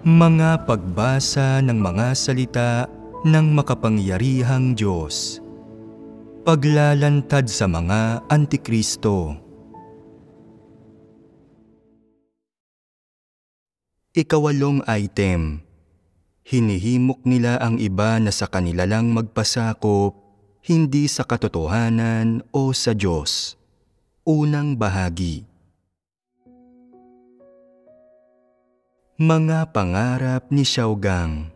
Mga pagbasa ng mga salita ng makapangyarihang Diyos. Paglalantad sa mga Antikristo. Ikawalong item. Hinihimok nila ang iba na sa kanila lang magpasakop, hindi sa katotohanan o sa Diyos. Unang bahagi. Mga pangarap ni Xiaogang.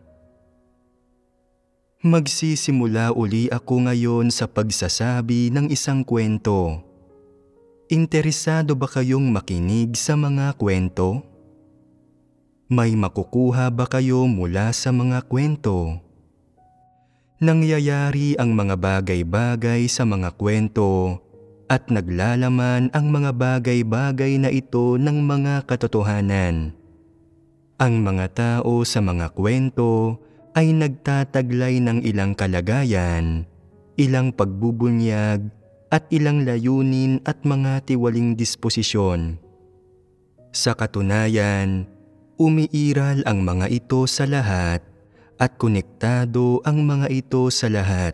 Magsisimula uli ako ngayon sa pagsasabi ng isang kwento. Interesado ba kayong makinig sa mga kwento? May makukuha ba kayo mula sa mga kwento? Nangyayari ang mga bagay-bagay sa mga kwento at naglalaman ang mga bagay-bagay na ito ng mga katotohanan. Ang mga tao sa mga kwento ay nagtataglay ng ilang kalagayan, ilang pagbubunyag at ilang layunin at mga tiwaling disposisyon. Sa katunayan, umiiral ang mga ito sa lahat at konektado ang mga ito sa lahat.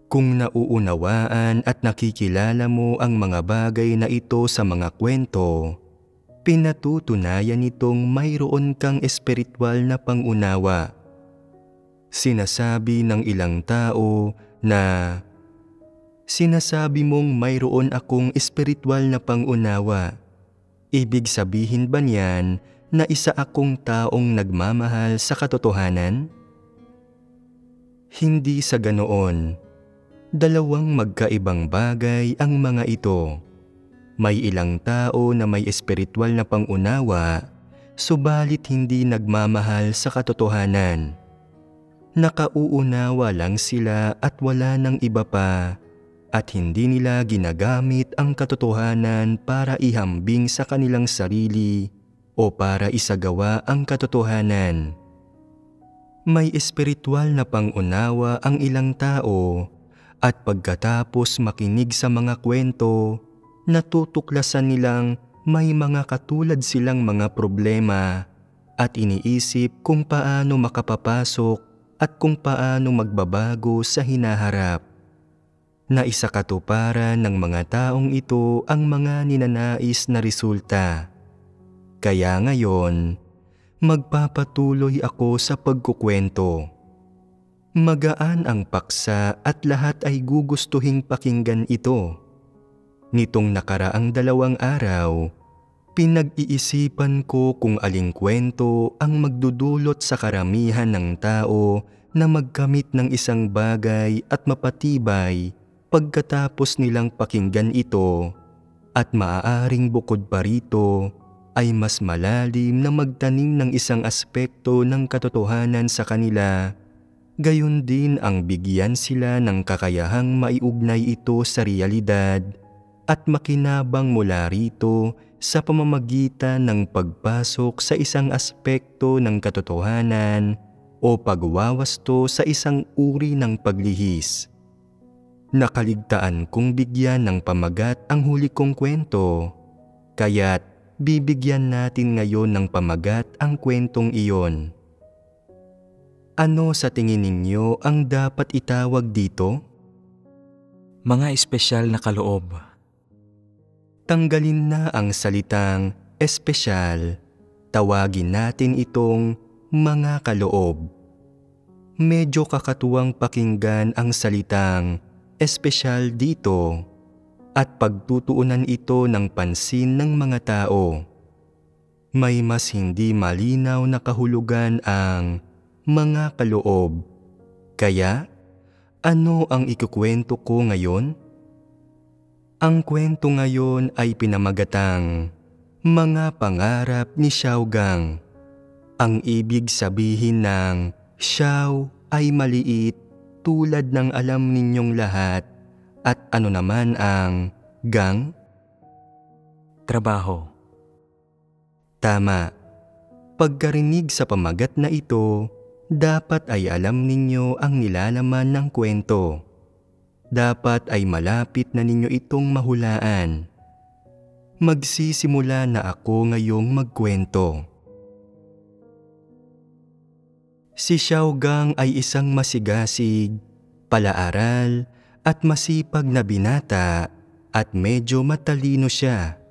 Kung nauunawaan at nakikilala mo ang mga bagay na ito sa mga kwento, pinatutunayan nitong mayroon kang espiritual na pangunawa. Sinasabi ng ilang tao na, "Sinasabi mong mayroon akong espiritual na pangunawa. Ibig sabihin ba niyan na isa akong taong nagmamahal sa katotohanan?" Hindi sa ganoon. Dalawang magkaibang bagay ang mga ito. May ilang tao na may espiritual na pangunawa, subalit hindi nagmamahal sa katotohanan. Nakauunawa lang sila at wala ng iba pa, at hindi nila ginagamit ang katotohanan para ihambing sa kanilang sarili o para isagawa ang katotohanan. May espiritual na pangunawa ang ilang tao, at pagkatapos makinig sa mga kwento, natutuklasan nilang may mga katulad silang mga problema at iniisip kung paano makapapasok at kung paano magbabago sa hinaharap. Naisakatuparan ng mga taong ito ang mga ninanais na resulta. Kaya ngayon, magpapatuloy ako sa pagkukwento. Magaan ang paksa at lahat ay gugustuhing pakinggan ito. Nitong nakaraang 2 araw, pinag-iisipan ko kung aling kwento ang magdudulot sa karamihan ng tao na magkamit ng isang bagay at mapatibay pagkatapos nilang pakinggan ito, at maaaring bukod pa rito ay mas malalim na magtanim ng isang aspekto ng katotohanan sa kanila. Gayon din ang bigyan sila ng kakayahang maiugnay ito sa realidad at makinabang mula rito sa pamamagitan ng pagpasok sa isang aspekto ng katotohanan o pagwawasto sa isang uri ng paglihis. Nakaligtaan kong bigyan ng pamagat ang huli kong kwento, kaya't bibigyan natin ngayon ng pamagat ang kwentong iyon. Ano sa tingin ninyo ang dapat itawag dito? Mga espesyal na kaloob. Tanggalin na ang salitang espesyal. Tawagin natin itong mga kaloob. Medyo kakatuwang pakinggan ang salitang espesyal dito at pagtutuunan ito ng pansin ng mga tao. May mas hindi malinaw na kahulugan ang mga kaloob. Kaya, ano ang ikukwento ko ngayon? Ang kwento ngayon ay pinamagatang Mga Pangarap ni Xiaogang. Ang ibig sabihin ng Xiao ay maliit tulad ng alam ninyong lahat, at ano naman ang Gang? Trabaho. Tama. Pagkarinig sa pamagat na ito, dapat ay alam ninyo ang nilalaman ng kwento. Dapat ay malapit na ninyo itong mahulaan. Magsisimula na ako ngayong magkwento. Si Xiaogang ay isang masigasig, palaaral at masipag na binata at medyo matalino siya.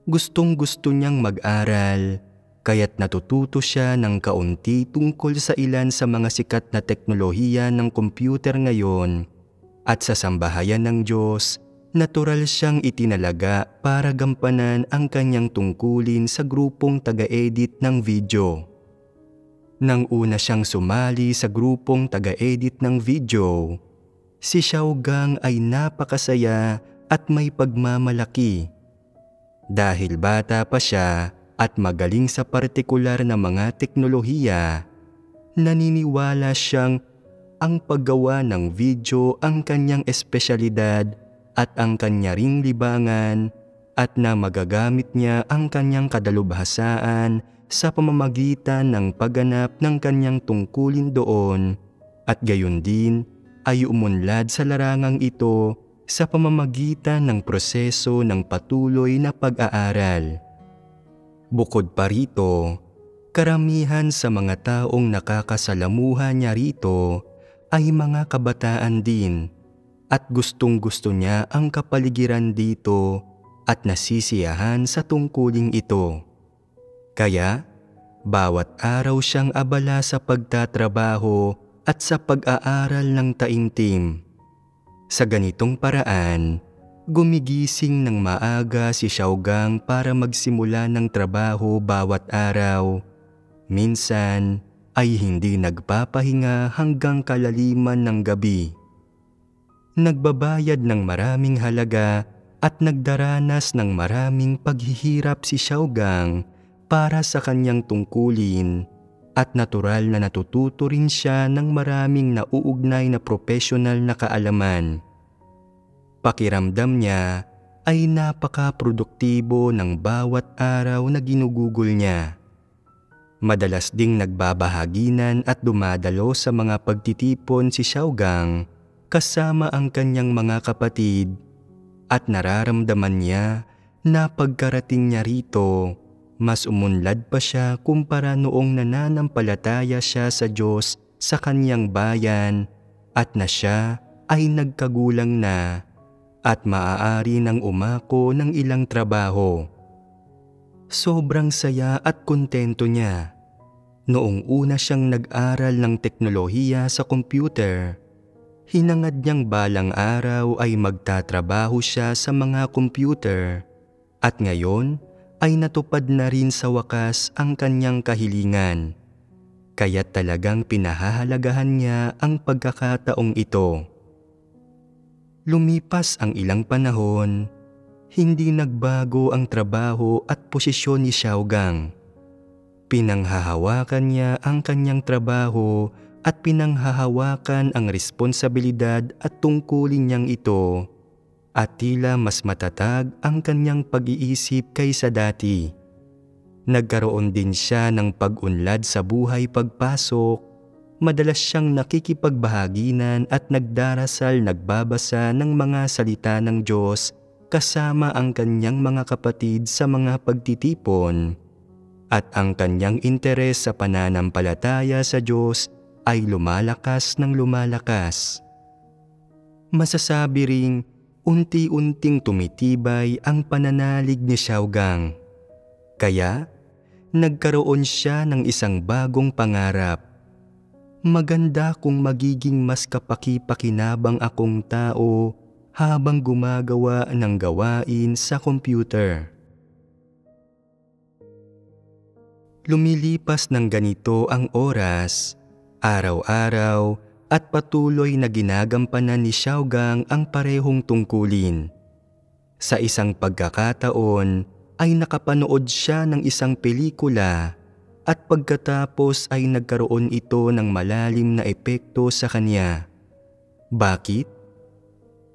Gustong-gusto niyang mag-aral, kaya't natututo siya ng kaunti tungkol sa ilan sa mga sikat na teknolohiya ng kompyuter ngayon at sa sambahayan ng Diyos, natural siyang itinalaga para gampanan ang kanyang tungkulin sa grupong taga-edit ng video. Nang una siyang sumali sa grupong taga-edit ng video, si Xiaogang ay napakasaya at may pagmamalaki. Dahil bata pa siya at magaling sa partikular na mga teknolohiya, naniniwala siyang ang paggawa ng video ang kanyang espesyalidad at ang kanya ring libangan at na magagamit niya ang kanyang kadalubhasaan sa pamamagitan ng pagganap ng kanyang tungkulin doon at gayon din ay umunlad sa larangang ito sa pamamagitan ng proseso ng patuloy na pag-aaral. Bukod pa rito, karamihan sa mga taong nakakasalamuha niya rito ay mga kabataan din at gustong-gusto niya ang kapaligiran dito at nasisiyahan sa tungkuling ito. Kaya, bawat araw siyang abala sa pagtatrabaho at sa pag-aaral ng taimtim. Sa ganitong paraan, gumigising ng maaga si Xiaogang para magsimula ng trabaho bawat araw. Minsan ay hindi nagpapahinga hanggang kalaliman ng gabi. Nagbabayad ng maraming halaga at nagdaranas ng maraming paghihirap si Xiaogang para sa kanyang tungkulin at natural na natututo rin siya ng maraming nauugnay na profesional na kaalaman. Pakiramdam niya ay napaka-produktibo ng bawat araw na ginugugol niya. Madalas ding nagbabahaginan at dumadalo sa mga pagtitipon si Xiaogang kasama ang kanyang mga kapatid at nararamdaman niya na pagkarating niya rito, mas umunlad pa siya kumpara noong nananampalataya siya sa Diyos sa kanyang bayan at na siya ay nagkagulang na at maaari nang umako ng ilang trabaho. Sobrang saya at kontento niya. Noong una siyang nag-aral ng teknolohiya sa computer, hinangad niyang balang araw ay magtatrabaho siya sa mga computer at ngayon ay natupad na rin sa wakas ang kanyang kahilingan. Kaya talagang pinahahalagahan niya ang pagkakataong ito. Lumipas ang ilang panahon, hindi nagbago ang trabaho at posisyon ni Xiaogang. Pinanghahawakan niya ang kanyang trabaho at pinanghahawakan ang responsibilidad at tungkulin niyang ito at tila mas matatag ang kanyang pag-iisip kaysa dati. Nagkaroon din siya ng pag-unlad sa buhay pagpasok. Madalas siyang nakikipagbahaginan at nagbabasa ng mga salita ng Diyos kasama ang kanyang mga kapatid sa mga pagtitipon. At ang kanyang interes sa pananampalataya sa Diyos ay lumalakas ng lumalakas. Masasabi ring unti-unting tumitibay ang pananalig ni Xiaogang. Kaya, nagkaroon siya ng isang bagong pangarap. Maganda kung magiging mas kapaki-pakinabang akong tao habang gumagawa ng gawain sa computer. Lumilipas ng ganito ang oras, araw-araw, at patuloy na ginagampanan ni Xiaogang ang parehong tungkulin. Sa isang pagkakataon ay nakapanood siya ng isang pelikula at pagkatapos ay nagkaroon ito ng malalim na epekto sa kanya. Bakit?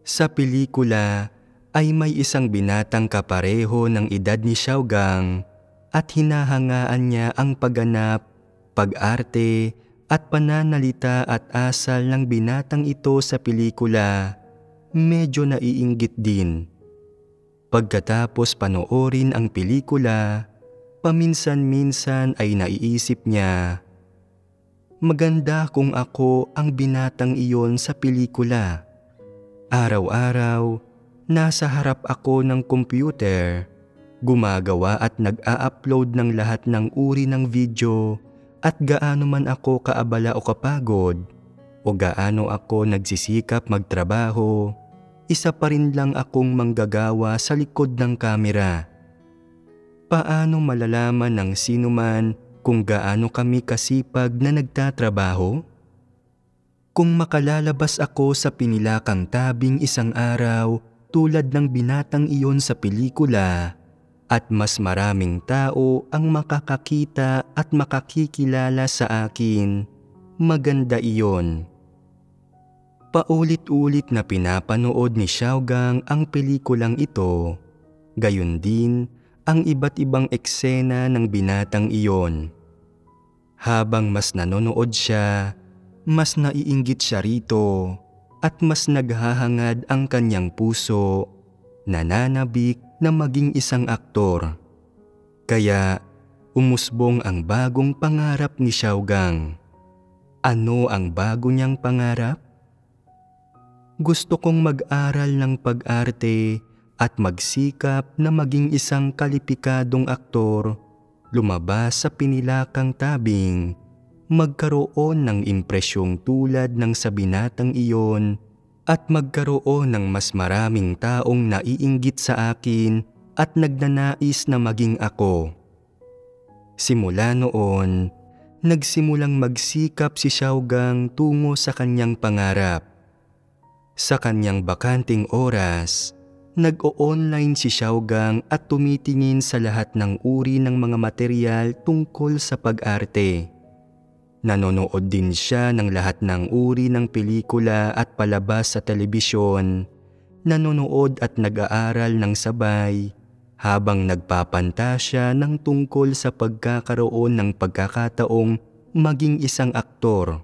Sa pelikula ay may isang binatang kapareho ng edad ni Xiaogang at hinahangaan niya ang pagganap, pag-arte, at pananalita at asal ng binatang ito sa pelikula. Medyo naiinggit din. Pagkatapos panoorin ang pelikula, paminsan-minsan ay naiisip niya, Maganda kung ako ang binatang iyon sa pelikula. Araw-araw, nasa harap ako ng computer, gumagawa at nag-a-upload ng lahat ng uri ng video at gaano man ako kaabala o kapagod o gaano ako nagsisikap magtrabaho, isa pa rin lang akong manggagawa sa likod ng kamera. Paano malalaman ng sinuman kung gaano kami kasipag na nagtatrabaho? Kung makalalabas ako sa pinilakang tabing isang araw tulad ng binatang iyon sa pelikula at mas maraming tao ang makakakita at makakikilala sa akin, maganda iyon. Paulit-ulit na pinapanood ni Xiaogang ang pelikulang ito, gayon din ang iba't ibang eksena ng binatang iyon. Habang mas nanonood siya, mas naiinggit siya rito at mas naghahangad ang kanyang puso, nananabik na maging isang aktor. Kaya umusbong ang bagong pangarap ni Xiaogang. Ano ang bago niyang pangarap? Gusto kong mag-aral ng pag-arte at magsikap na maging isang kalipikadong aktor, lumabas sa pinilakang tabing, magkaroon ng impresyong tulad ng sa binatang iyon at magkaroon ng mas maraming taong naiinggit sa akin at nagnanais na maging ako. Simula noon, nagsimulang magsikap si Xiaogang tungo sa kanyang pangarap. Sa kanyang bakanting oras, nag-o-online si Xiaogang at tumitingin sa lahat ng uri ng mga material tungkol sa pag-arte. Nanonood din siya ng lahat ng uri ng pelikula at palabas sa telebisyon, nanonood at nag-aaral ng sabay, habang nagpapantasya ng tungkol sa pagkakaroon ng pagkakataong maging isang aktor.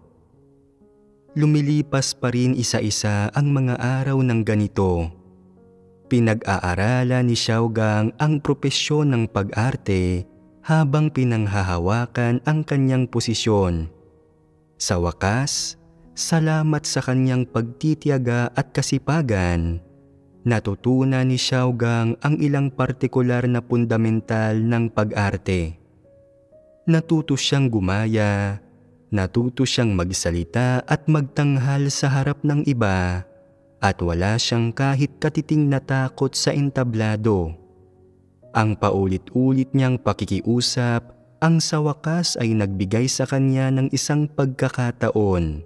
Lumilipas pa rin isa-isa ang mga araw ng ganito. Pinag-aaralan ni Xiaogang ang propesyon ng pag-arte habang pinanghahawakan ang kanyang posisyon. Sa wakas, salamat sa kanyang pagtitiyaga at kasipagan, natutunan ni Xiaogang ang ilang partikular na fundamental ng pag-arte. Natuto siyang gumaya, natuto siyang magsalita at magtanghal sa harap ng iba, at wala siyang kahit katiting na takot sa entablado. Ang paulit-ulit niyang pakikiusap ang sa wakas ay nagbigay sa kanya ng isang pagkakataon.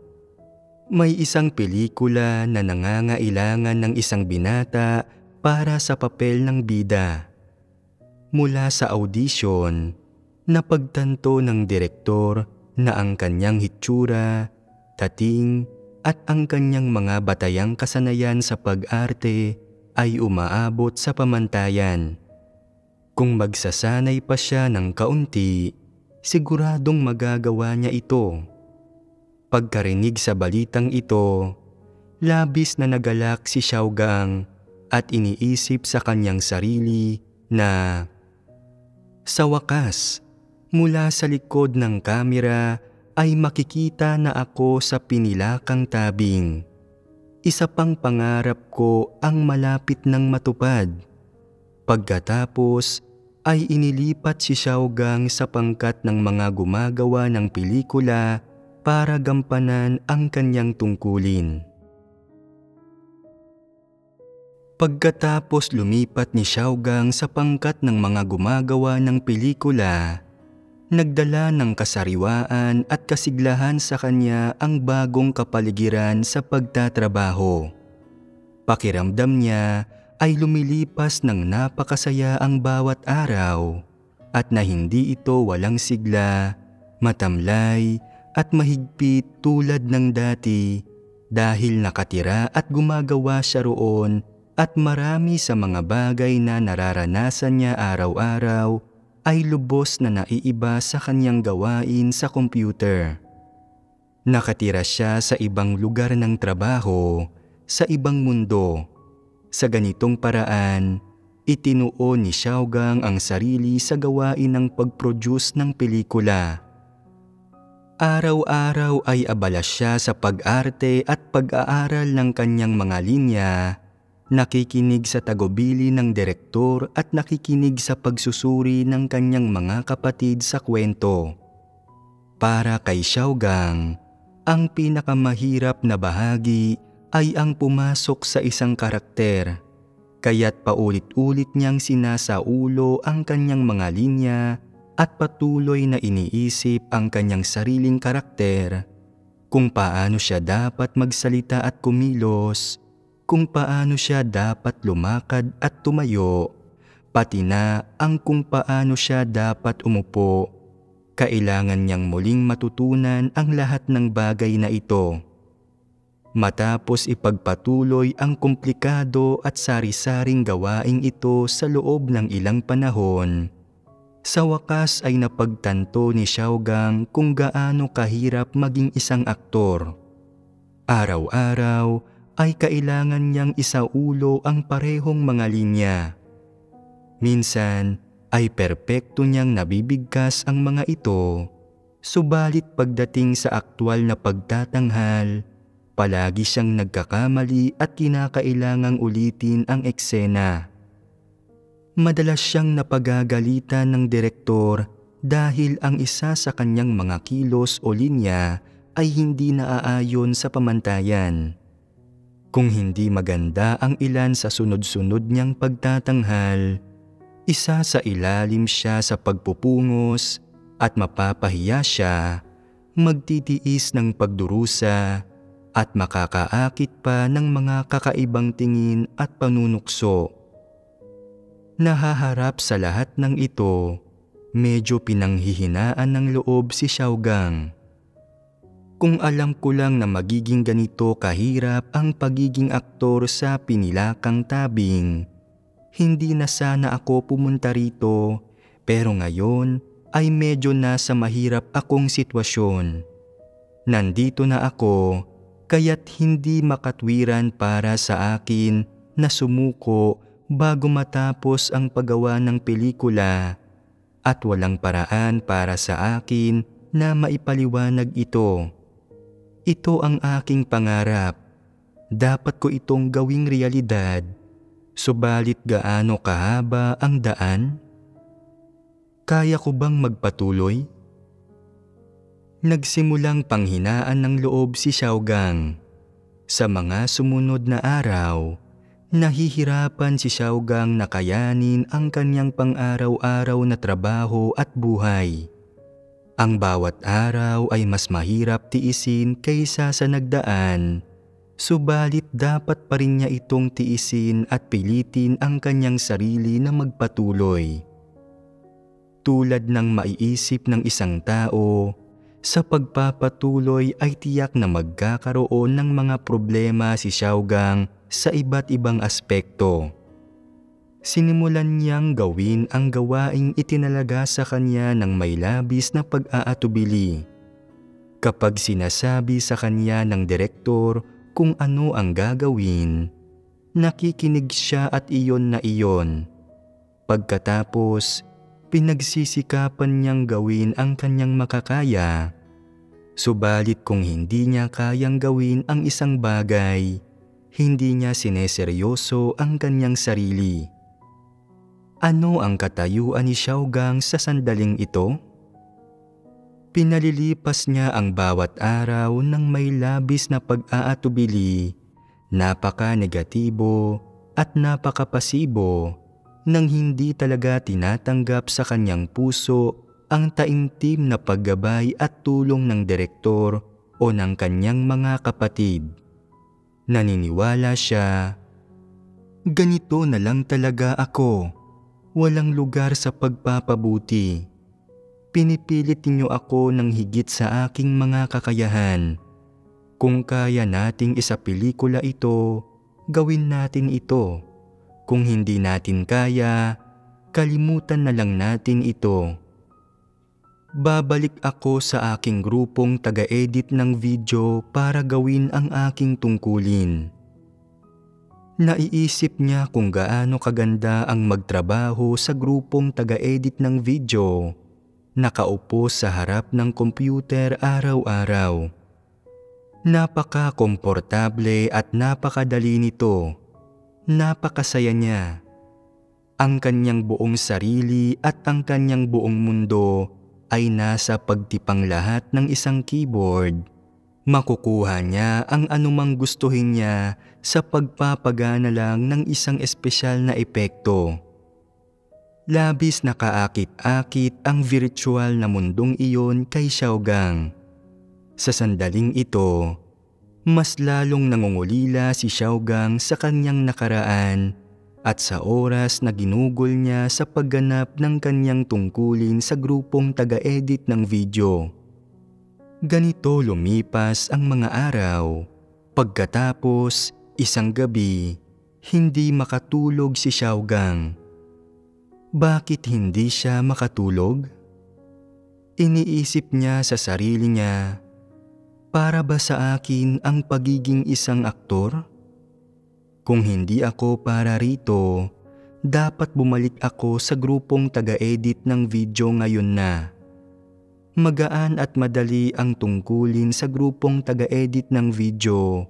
May isang pelikula na nangangailangan ng isang binata para sa papel ng bida. Mula sa audition, napagtanto ng direktor na ang kanyang hitsura, dating at ang kanyang mga batayang kasanayan sa pag-arte ay umaabot sa pamantayan. Kung magsasanay pa siya ng kaunti, siguradong magagawa niya ito. Pagkarinig sa balitang ito, labis na nagalak si Xiaogang at iniisip sa kanyang sarili na, sa wakas, mula sa likod ng kamera ay makikita na ako sa pinilakang tabing. Isa pang pangarap ko ang malapit ng matupad. Pagkatapos ay inilipat si Xiaogang sa pangkat ng mga gumagawa ng pelikula para gampanan ang kanyang tungkulin. Pagkatapos lumipat ni Xiaogang sa pangkat ng mga gumagawa ng pelikula, nagdala ng kasariwaan at kasiglahan sa kanya ang bagong kapaligiran sa pagtatrabaho. Pakiramdam niya ay lumilipas ng napakasaya ang bawat araw at na hindi ito walang sigla, matamlay at mahigpit tulad ng dati dahil nakatira at gumagawa siya roon at marami sa mga bagay na nararanasan niya araw-araw ay lubos na naiiba sa kanyang gawain sa computer. Nakatira siya sa ibang lugar ng trabaho, sa ibang mundo. Sa ganitong paraan, itinuo ni Xiaogang ang sarili sa gawain ng pag-produce ng pelikula. Araw-araw ay abala siya sa pag-arte at pag-aaral ng kanyang mga linya, nakikinig sa tagubili ng direktor at nakikinig sa pagsusuri ng kanyang mga kapatid sa kwento. Para kay Xiaogang, ang pinakamahirap na bahagi ay ang pumasok sa isang karakter, kaya't paulit-ulit niyang sinasaulo ang kanyang mga linya at patuloy na iniisip ang kanyang sariling karakter, kung paano siya dapat magsalita at kumilos, kung paano siya dapat lumakad at tumayo, pati na ang kung paano siya dapat umupo. Kailangan niyang muling matutunan ang lahat ng bagay na ito. Matapos ipagpatuloy ang komplikado at sari-saring gawaing ito sa loob ng ilang panahon, sa wakas ay napagtanto ni Xiaogang kung gaano kahirap maging isang aktor. Araw-araw ay kailangan niyang isaulo ang parehong mga linya. Minsan ay perpekto niyang nabibigkas ang mga ito, subalit pagdating sa aktwal na pagtatanghal, palagi siyang nagkakamali at kinakailangang ulitin ang eksena. Madalas siyang napagagalitan ng direktor dahil ang isa sa kanyang mga kilos o linya ay hindi naaayon sa pamantayan. Kung hindi maganda ang ilan sa sunod-sunod niyang pagtatanghal, isa sa ilalim siya sa pagpupungos at mapapahiya siya, magtitiis ng pagdurusa at makakaakit pa ng mga kakaibang tingin at panunukso. Nahaharap sa lahat ng ito, medyo pinanghihinaan ng loob si Xiaogang. Kung alam ko lang na magiging ganito kahirap ang pagiging aktor sa pinilakang tabing, hindi na sana ako pumunta rito, pero ngayon ay medyo nasa mahirap akong sitwasyon. Nandito na ako, kaya't hindi makatwiran para sa akin na sumuko bago matapos ang paggawa ng pelikula, at walang paraan para sa akin na maipaliwanag ito. Ito ang aking pangarap. Dapat ko itong gawing realidad. Subalit gaano kahaba ang daan? Kaya ko bang magpatuloy? Nagsimulang panghinaan ng loob si Xiaogang. Sa mga sumunod na araw, nahihirapan si Xiaogang na kayanin ang kanyang pang-araw-araw na trabaho at buhay. Ang bawat araw ay mas mahirap tiisin kaysa sa nagdaan, subalit dapat pa rin niya itong tiisin at pilitin ang kanyang sarili na magpatuloy. Tulad ng maiisip ng isang tao, sa pagpapatuloy ay tiyak na magkakaroon ng mga problema si Xiaogang sa iba't ibang aspekto. Sinimulan niyang gawin ang gawaing itinalaga sa kanya ng may labis na pag-aatubili. Kapag sinasabi sa kanya ng direktor kung ano ang gagawin, nakikinig siya at iyon na iyon. Pagkatapos, pinagsisikapan niyang gawin ang kanyang makakaya. Subalit kung hindi niya kayang gawin ang isang bagay, hindi niya sineseryoso ang kanyang sarili. Ano ang katayuan ni Xiaogang sa sandaling ito? Pinalilipas niya ang bawat araw ng may labis na pag-aatubili, napaka-negatibo at napaka-pasibo, nang hindi talaga tinatanggap sa kanyang puso ang taimtim na paggabay at tulong ng direktor o ng kanyang mga kapatid. Naniniwala siya, ganito na lang talaga ako, walang lugar sa pagpapabuti. Pinipilit niyo ako ng higit sa aking mga kakayahan. Kung kaya nating isapelikula ito, gawin natin ito. Kung hindi natin kaya, kalimutan na lang natin ito. Babalik ako sa aking grupong taga-edit ng video para gawin ang aking tungkulin. Naiisip niya kung gaano kaganda ang magtrabaho sa grupong taga-edit ng video. nakaupo sa harap ng kompyuter araw-araw. Napaka-komportable at napakadali nito. Napakasaya niya. Ang kanyang buong sarili at ang kanyang buong mundo ay nasa pagtipang lahat ng isang keyboard. Makukuha niya ang anumang gustuhin niya sa pagpapagana lang ng isang espesyal na epekto. Labis na kaakit-akit ang virtual na mundong iyon kay Xiaogang. Sa sandaling ito, mas lalong nangungulila si Xiaogang sa kanyang nakaraan at sa oras na ginugol niya sa pagganap ng kanyang tungkulin sa grupong taga-edit ng video. Ganito lumipas ang mga araw. Pagkatapos, isang gabi, hindi makatulog si Xiaogang. Bakit hindi siya makatulog? Iniisip niya sa sarili niya, para ba sa akin ang pagiging isang aktor? Kung hindi ako para rito, dapat bumalik ako sa grupong taga-edit ng video ngayon na. Magaan at madali ang tungkulin sa grupong taga-edit ng video.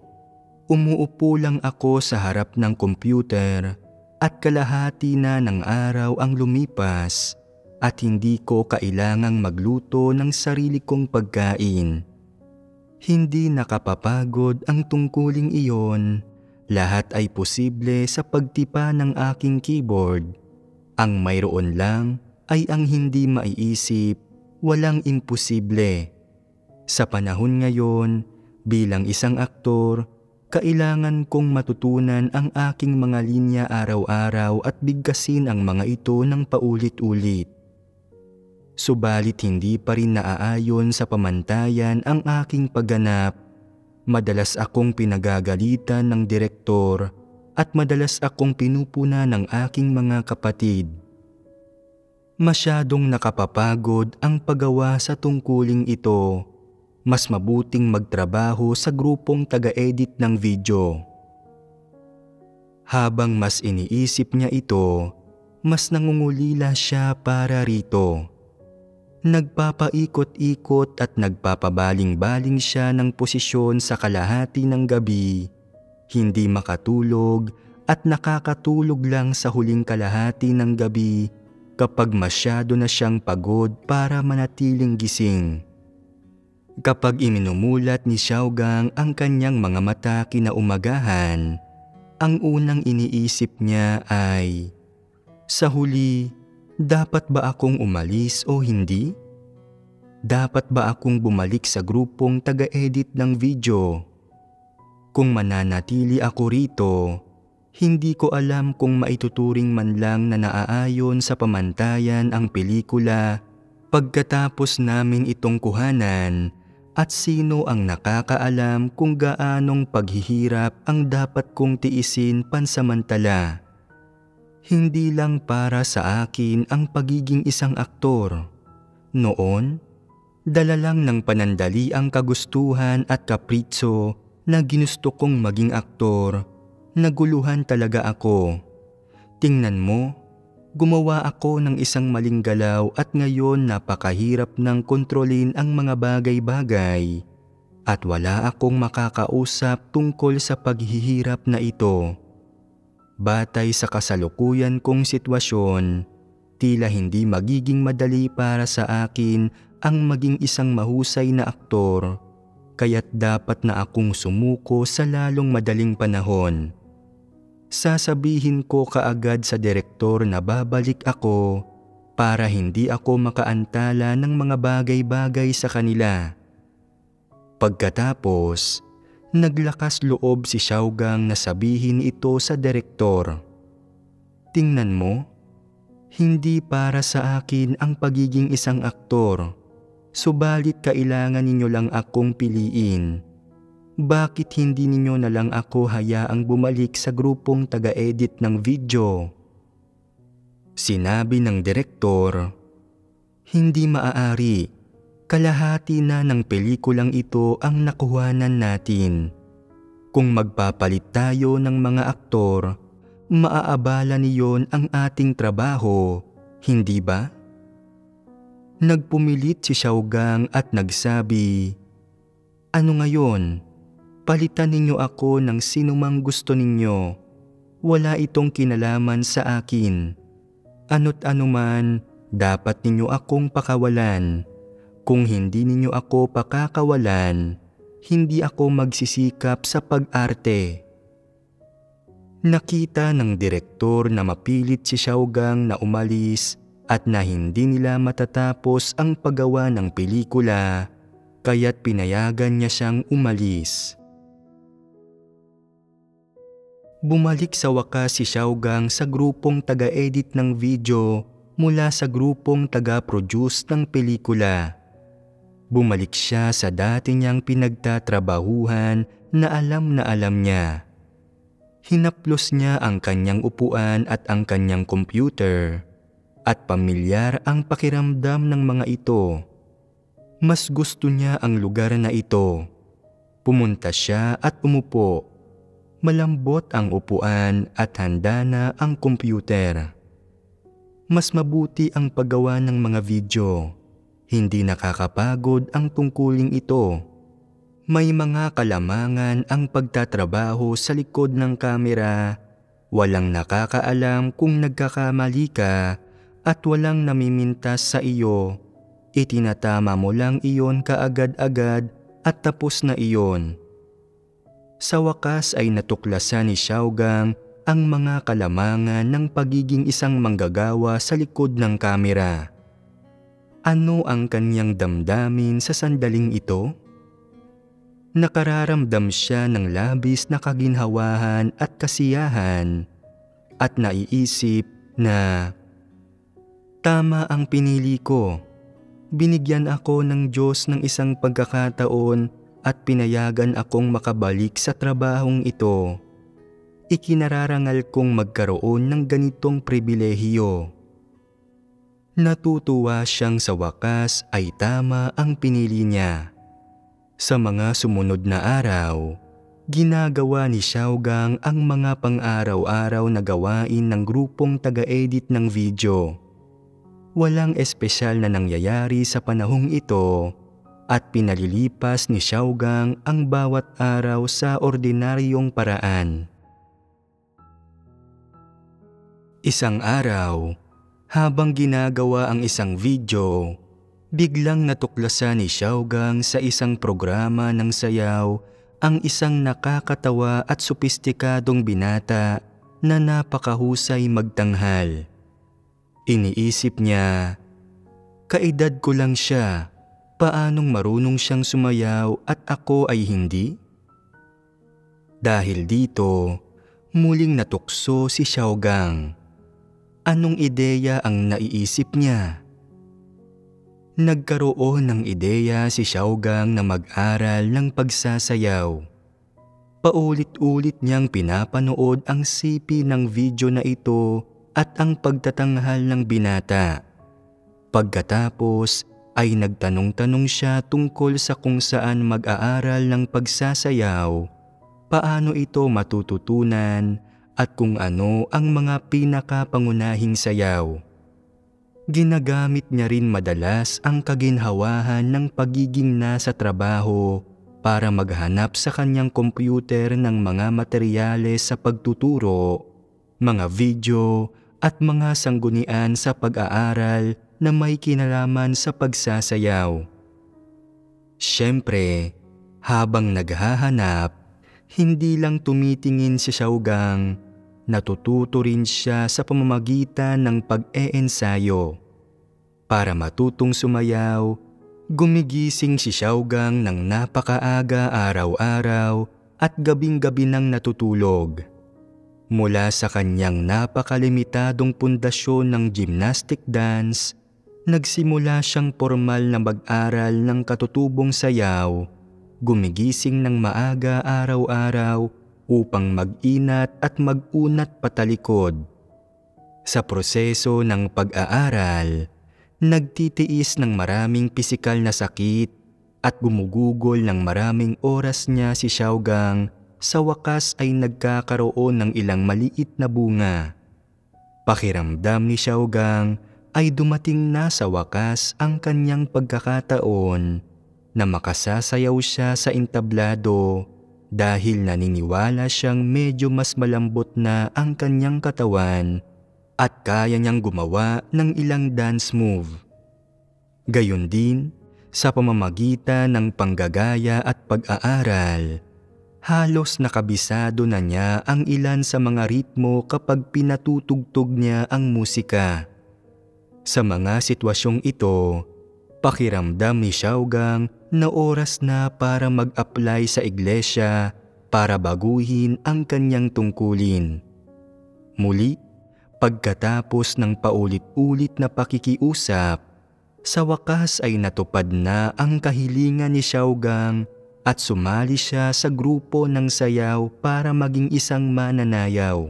Umuupo lang ako sa harap ng kompyuter at kalahati na ng araw ang lumipas at hindi ko kailangang magluto ng sarili kong pagkain. Hindi nakapapagod ang tungkuling iyon. Lahat ay posible sa pagtipa ng aking keyboard. Ang mayroon lang ay ang hindi maiisip, walang imposible. Sa panahon ngayon, bilang isang aktor, kailangan kong matutunan ang aking mga linya araw-araw at bigkasin ang mga ito ng paulit-ulit. Subalit hindi pa rin naaayon sa pamantayan ang aking pagganap. Madalas akong pinagagalitan ng direktor at madalas akong pinupuna ng aking mga kapatid. Masyadong nakapapagod ang paggawa sa tungkuling ito. Mas mabuting magtrabaho sa grupong taga-edit ng video. Habang mas iniisip niya ito, mas nangungulila siya para rito. Nagpapaikot-ikot at nagpapabaling-baling siya ng posisyon sa kalahati ng gabi, hindi makatulog at nakakatulog lang sa huling kalahati ng gabi kapag masyado na siyang pagod para manatiling gising. Kapag iminumulat ni Xiaogang ang kanyang mga mata kinaumagahan, ang unang iniisip niya ay, sa huli, dapat ba akong umalis o hindi? Dapat ba akong bumalik sa grupong taga-edit ng video? Kung mananatili ako rito, hindi ko alam kung maituturing man lang na naaayon sa pamantayan ang pelikula pagkatapos namin itong kuhanan at sino ang nakakaalam kung gaanong paghihirap ang dapat kong tiisin pansamantala. Hindi lang para sa akin ang pagiging isang aktor. Noon, dala lang ng panandali ang kagustuhan at kapritso na ginusto kong maging aktor. Naguluhan talaga ako. Tingnan mo, gumawa ako ng isang maling galaw at ngayon napakahirap ng kontrolin ang mga bagay-bagay. At wala akong makakausap tungkol sa paghihirap na ito. Batay sa kasalukuyan kong sitwasyon, tila hindi magiging madali para sa akin ang maging isang mahusay na aktor, kaya't dapat na akong sumuko sa lalong madaling panahon. Sasabihin ko kaagad sa direktor na babalik ako para hindi ako makaantala ng mga bagay-bagay sa kanila. Pagkatapos, naglakas loob si Xiaogang na sabihin ito sa direktor. Tingnan mo, hindi para sa akin ang pagiging isang aktor, subalit kailangan ninyo lang akong piliin. Bakit hindi ninyo na lang ako hayaang bumalik sa grupong taga-edit ng video? Sinabi ng direktor, hindi maaari. Kalahati na ng pelikulang ito ang nakuhanan natin. Kung magpapalit tayo ng mga aktor, maaabala niyon ang ating trabaho, hindi ba? Nagpumilit si Xiaogang at nagsabi, "Ano ngayon? Palitan ninyo ako ng sinumang gusto ninyo. Wala itong kinalaman sa akin. Ano't anuman, dapat ninyo akong pakawalan. Kung hindi ninyo ako pakakawalan, hindi ako magsisikap sa pag-arte." Nakita ng direktor na mapilit si Xiaogang na umalis at na hindi nila matatapos ang paggawa ng pelikula, kaya't pinayagan niya siyang umalis. Bumalik sa wakas si Xiaogang sa grupong taga-edit ng video mula sa grupong taga-produce ng pelikula. Bumalik siya sa dati niyang pinagtatrabahuhan na alam niya. Hinaplos niya ang kanyang upuan at ang kanyang computer, at pamilyar ang pakiramdam ng mga ito. Mas gusto niya ang lugar na ito. Pumunta siya at umupo. Malambot ang upuan at handa na ang computer. Mas mabuti ang paggawa ng mga video. Hindi nakakapagod ang tungkuling ito. May mga kalamangan ang pagtatrabaho sa likod ng kamera. Walang nakakaalam kung nagkakamali ka at walang namimintas sa iyo. Itinatama mo lang iyon kaagad-agad at tapos na iyon. Sa wakas ay natuklasan ni Xiaogang ang mga kalamangan ng pagiging isang manggagawa sa likod ng kamera. Ano ang kanyang damdamin sa sandaling ito? Nakararamdam siya ng labis na kaginhawahan at kasiyahan at naiisip na, "Tama ang pinili ko. Binigyan ako ng Diyos ng isang pagkakataon at pinayagan akong makabalik sa trabahong ito. Ikinararangal kong magkaroon ng ganitong pribilehiyo." Natutuwa siyang sa wakas ay tama ang pinili niya. Sa mga sumunod na araw, ginagawa ni Xiaogang ang mga pang-araw-araw na gawain ng grupong taga-edit ng video. Walang espesyal na nangyayari sa panahong ito at pinalilipas ni Xiaogang ang bawat araw sa ordinaryong paraan. Isang araw, habang ginagawa ang isang video, biglang natuklasan ni Xiaogang sa isang programa ng sayaw ang isang nakakatawa at sopistikadong binata na napakahusay magtanghal. Iniisip niya, "Kaedad ko lang siya, paanong marunong siyang sumayaw at ako ay hindi?" Dahil dito, muling natukso si Xiaogang. Anong ideya ang naiisip niya? Nagkaroon ng ideya si Xiaogang na mag-aral ng pagsasayaw. Paulit-ulit niyang pinapanood ang sipi ng video na ito at ang pagtatanghal ng binata. Pagkatapos ay nagtanong-tanong siya tungkol sa kung saan mag-aaral ng pagsasayaw, paano ito matututunan at kung ano ang mga pinakapangunahing sayaw. Ginagamit niya rin madalas ang kaginhawahan ng pagiging nasa trabaho para maghanap sa kanyang computer ng mga materyales sa pagtuturo, mga video at mga sanggunian sa pag-aaral na may kinalaman sa pagsasayaw. Siyempre, habang naghahanap, hindi lang tumitingin si Xiaogang, natututo rin siya sa pamamagitan ng pag-eensayo. Para matutong sumayaw, gumigising si Xiaogang ng napakaaga araw-araw at gabing-gabi nang natutulog. Mula sa kanyang napakalimitadong pundasyon ng gymnastic dance, nagsimula siyang formal na mag-aral ng katutubong sayaw, gumigising ng maaga araw-araw upang mag-inat at mag-unat patalikod. Sa proseso ng pag-aaral, nagtitiis ng maraming pisikal na sakit at gumugugol ng maraming oras niya si Xiaogang. Sa wakas ay nagkakaroon ng ilang maliit na bunga. Pakiramdam ni Xiaogang ay dumating na sa wakas ang kanyang pagkakataon na makasasayaw siya sa entablado dahil naniniwala siyang medyo mas malambot na ang kanyang katawan at kaya niyang gumawa ng ilang dance move. Gayon din, sa pamamagitan ng panggagaya at pag-aaral, halos nakabisado na niya ang ilan sa mga ritmo kapag pinatutugtog niya ang musika. Sa mga sitwasyong ito, pakiramdam ni Xiaogang na oras na para mag-apply sa iglesia para baguhin ang kanyang tungkulin. Muli, pagkatapos ng paulit-ulit na pakikiusap, sa wakas ay natupad na ang kahilingan ni Xiaogang at sumali siya sa grupo ng sayaw para maging isang mananayaw.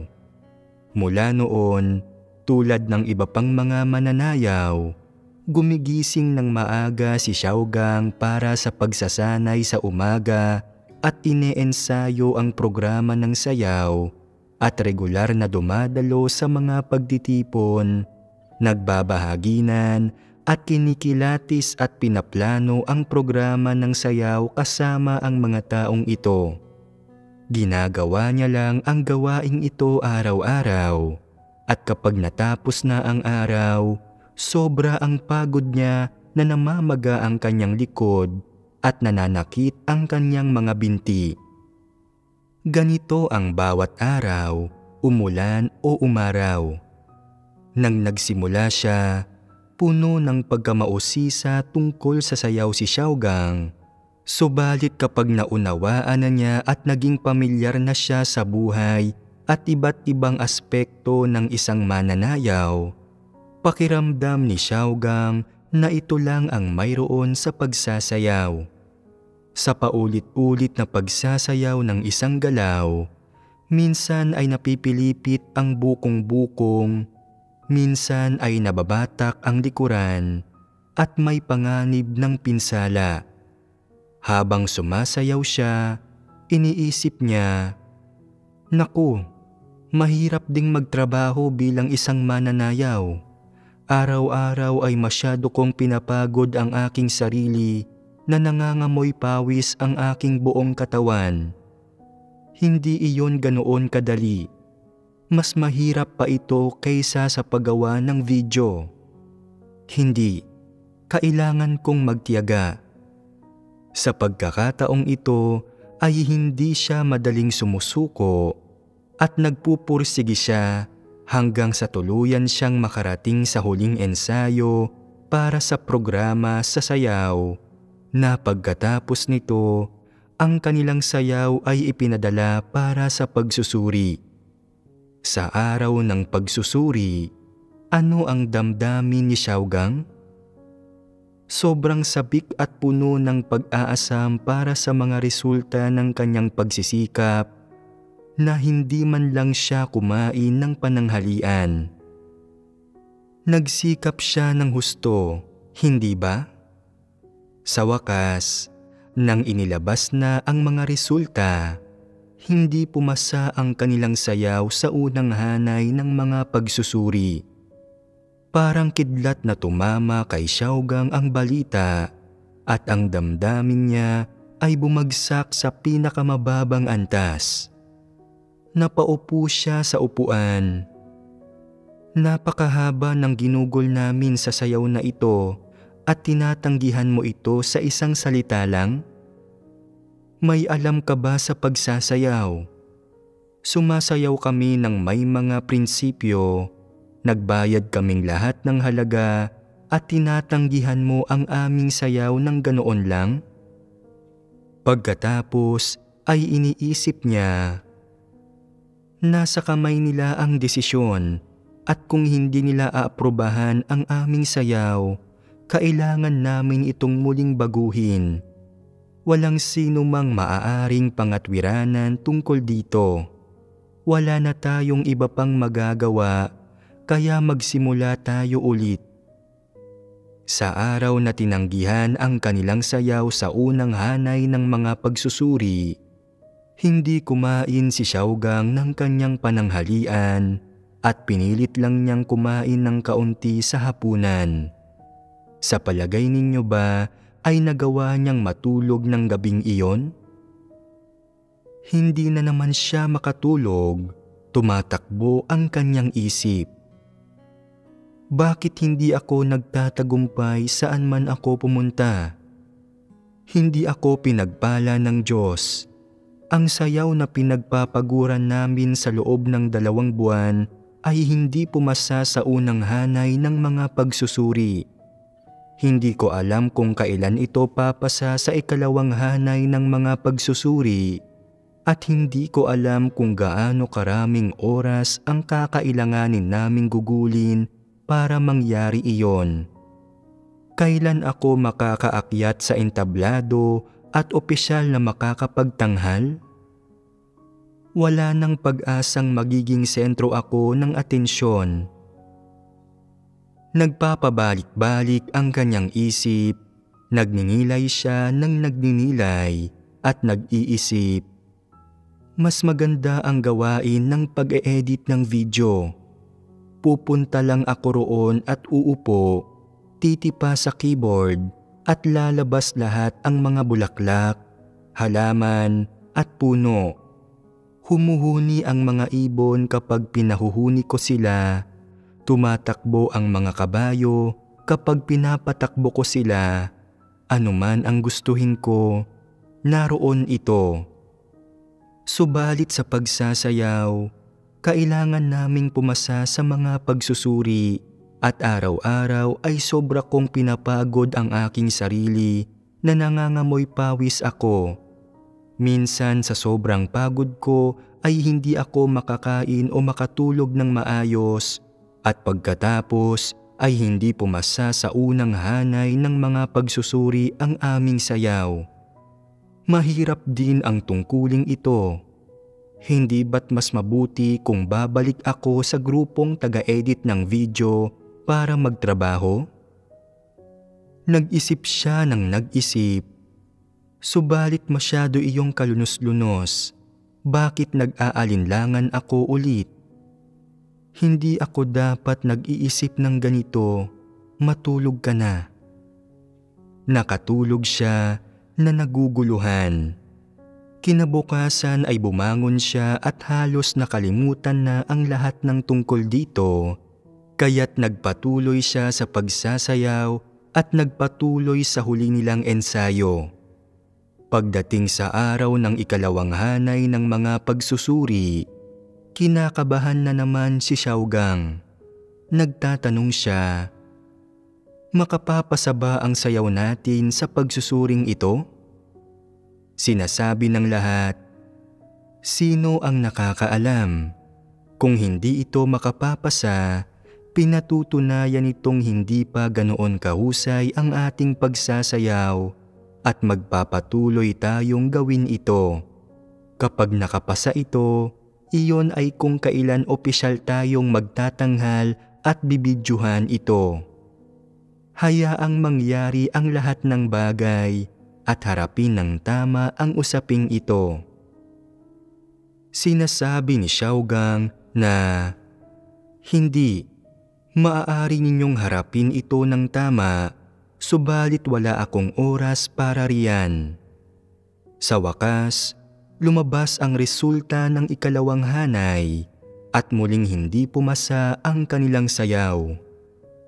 Mula noon, tulad ng iba pang mga mananayaw, gumigising ng maaga si Xiaogang para sa pagsasanay sa umaga at ineensayo ang programa ng sayaw at regular na dumadalo sa mga pagtitipon, nagbabahaginan at kinikilatis at pinaplano ang programa ng sayaw kasama ang mga taong ito. Ginagawa niya lang ang gawaing ito araw-araw at kapag natapos na ang araw, sobra ang pagod niya na namamaga ang kanyang likod at nananakit ang kanyang mga binti. Ganito ang bawat araw, umulan o umaraw. Nang nagsimula siya, puno ng pagkamausisa tungkol sa sayaw si Xiaogang. Subalit kapag naunawaan na niya at naging pamilyar na siya sa buhay at iba't ibang aspekto ng isang mananayaw, pakiramdam ni Xiaogang na ito lang ang mayroon sa pagsasayaw. Sa paulit-ulit na pagsasayaw ng isang galaw, minsan ay napipilipit ang bukong-bukong, minsan ay nababatak ang likuran at may panganib ng pinsala. Habang sumasayaw siya, iniisip niya, "Naku, mahirap ding magtrabaho bilang isang mananayaw. Araw-araw ay masyado kong pinapagod ang aking sarili na nangangamoy pawis ang aking buong katawan. Hindi iyon ganoon kadali. Mas mahirap pa ito kaysa sa paggawa ng video. Hindi, kailangan kong magtiyaga." Sa pagkakataong ito ay hindi siya madaling sumusuko at nagpupursige siya hanggang sa tuluyan siyang makarating sa huling ensayo para sa programa sa sayaw na pagkatapos nito, ang kanilang sayaw ay ipinadala para sa pagsusuri. Sa araw ng pagsusuri, ano ang damdamin ni Xiaogang? Sobrang sabik at puno ng pag-aasam para sa mga resulta ng kanyang pagsisikap na hindi man lang siya kumain ng pananghalian. Nagsikap siya ng husto, hindi ba? Sa wakas, nang inilabas na ang mga resulta, hindi pumasa ang kanilang sayaw sa unang hanay ng mga pagsusuri. Parang kidlat na tumama kay Xiaogang ang balita at ang damdamin niya ay bumagsak sa pinakamababang antas. Napaupo siya sa upuan. "Napakahaba ng ginugol namin sa sayaw na ito at tinatanggihan mo ito sa isang salita lang? May alam ka ba sa pagsasayaw? Sumasayaw kami ng may mga prinsipyo, nagbayad kaming lahat ng halaga at tinatanggihan mo ang aming sayaw ng ganoon lang?" Pagkatapos ay iniisip niya, nasa kamay nila ang desisyon at kung hindi nila aaprubahan ang aming sayaw, kailangan namin itong muling baguhin. Walang sino mang maaaring pangatwiranan tungkol dito. Wala na tayong iba pang magagawa, kaya magsimula tayo ulit. Sa araw na tinanggihan ang kanilang sayaw sa unang hanay ng mga pagsusuri, hindi kumain si Xiaogang ng kanyang pananghalian at pinilit lang niyang kumain ng kaunti sa hapunan. Sa palagay ninyo ba ay nagawa niyang matulog ng gabing iyon? Hindi na naman siya makatulog, tumatakbo ang kanyang isip. Bakit hindi ako nagtatagumpay saan man ako pumunta? Hindi ako pinagpala ng Diyos. Ang sayaw na pinagpapaguran namin sa loob ng 2 buwan ay hindi pumasa sa unang hanay ng mga pagsusuri. Hindi ko alam kung kailan ito papasa sa ikalawang hanay ng mga pagsusuri at hindi ko alam kung gaano karaming oras ang kakailanganin naming gugulin para mangyari iyon. Kailan ako makakaakyat sa entablado at opisyal na makakapagtanghal? Wala nang pag-asang magiging sentro ako ng atensyon. Nagpapabalik-balik ang kanyang isip, nagninilay siya ng nagninilay at nag-iisip. Mas maganda ang gawain ng pag-e-edit ng video. Pupunta lang ako roon at uupo, titipa sa keyboard at lalabas lahat ang mga bulaklak, halaman at puno. Humuhuni ang mga ibon kapag pinahuhuni ko sila. Tumatakbo ang mga kabayo kapag pinapatakbo ko sila. Anuman ang gustuhin ko, naroon ito. Subalit sa pagsasayaw, kailangan naming pumasa sa mga pagsusuri at araw-araw ay sobra kong pinapagod ang aking sarili na nangangamoy pawis ako. Minsan sa sobrang pagod ko ay hindi ako makakain o makatulog ng maayos at pagkatapos ay hindi pumasa sa unang hanay ng mga pagsusuri ang aming sayaw. Mahirap din ang tungkuling ito. Hindi ba't mas mabuti kung babalik ako sa grupong taga-edit ng video para magtrabaho? Nag-isip siya ng nag-isip. Subalit masyado iyong kalunos-lunos. Bakit nag-aalinlangan ako ulit? Hindi ako dapat nag-iisip ng ganito. Matulog ka na. Nakatulog siya na naguguluhan. Kinabukasan ay bumangon siya at halos nakalimutan na ang lahat ng tungkol dito, kaya't nagpatuloy siya sa pagsasayaw at nagpatuloy sa huli nilang ensayo. Pagdating sa araw ng ikalawang hanay ng mga pagsusuri, kinakabahan na naman si Xiaogang. Nagtatanong siya, makapapasa ba ang sayaw natin sa pagsusuring ito? Sinasabi ng lahat, sino ang nakakaalam? Kung hindi ito makapapasa, pinatutunayan itong hindi pa ganoon kahusay ang ating pagsasayaw at magpapatuloy tayong gawin ito. Kapag nakapasa ito, iyon ay kung kailan opisyal tayong magtatanghal at bibidyuhan ito. Hayaang mangyari ang lahat ng bagay at harapin ng tama ang usaping ito. Sinasabi ni Xiaogang na hindi, maaari ninyong harapin ito ng tama, subalit wala akong oras para riyan. Sa wakas, lumabas ang resulta ng ikalawang hanay at muling hindi pumasa ang kanilang sayaw.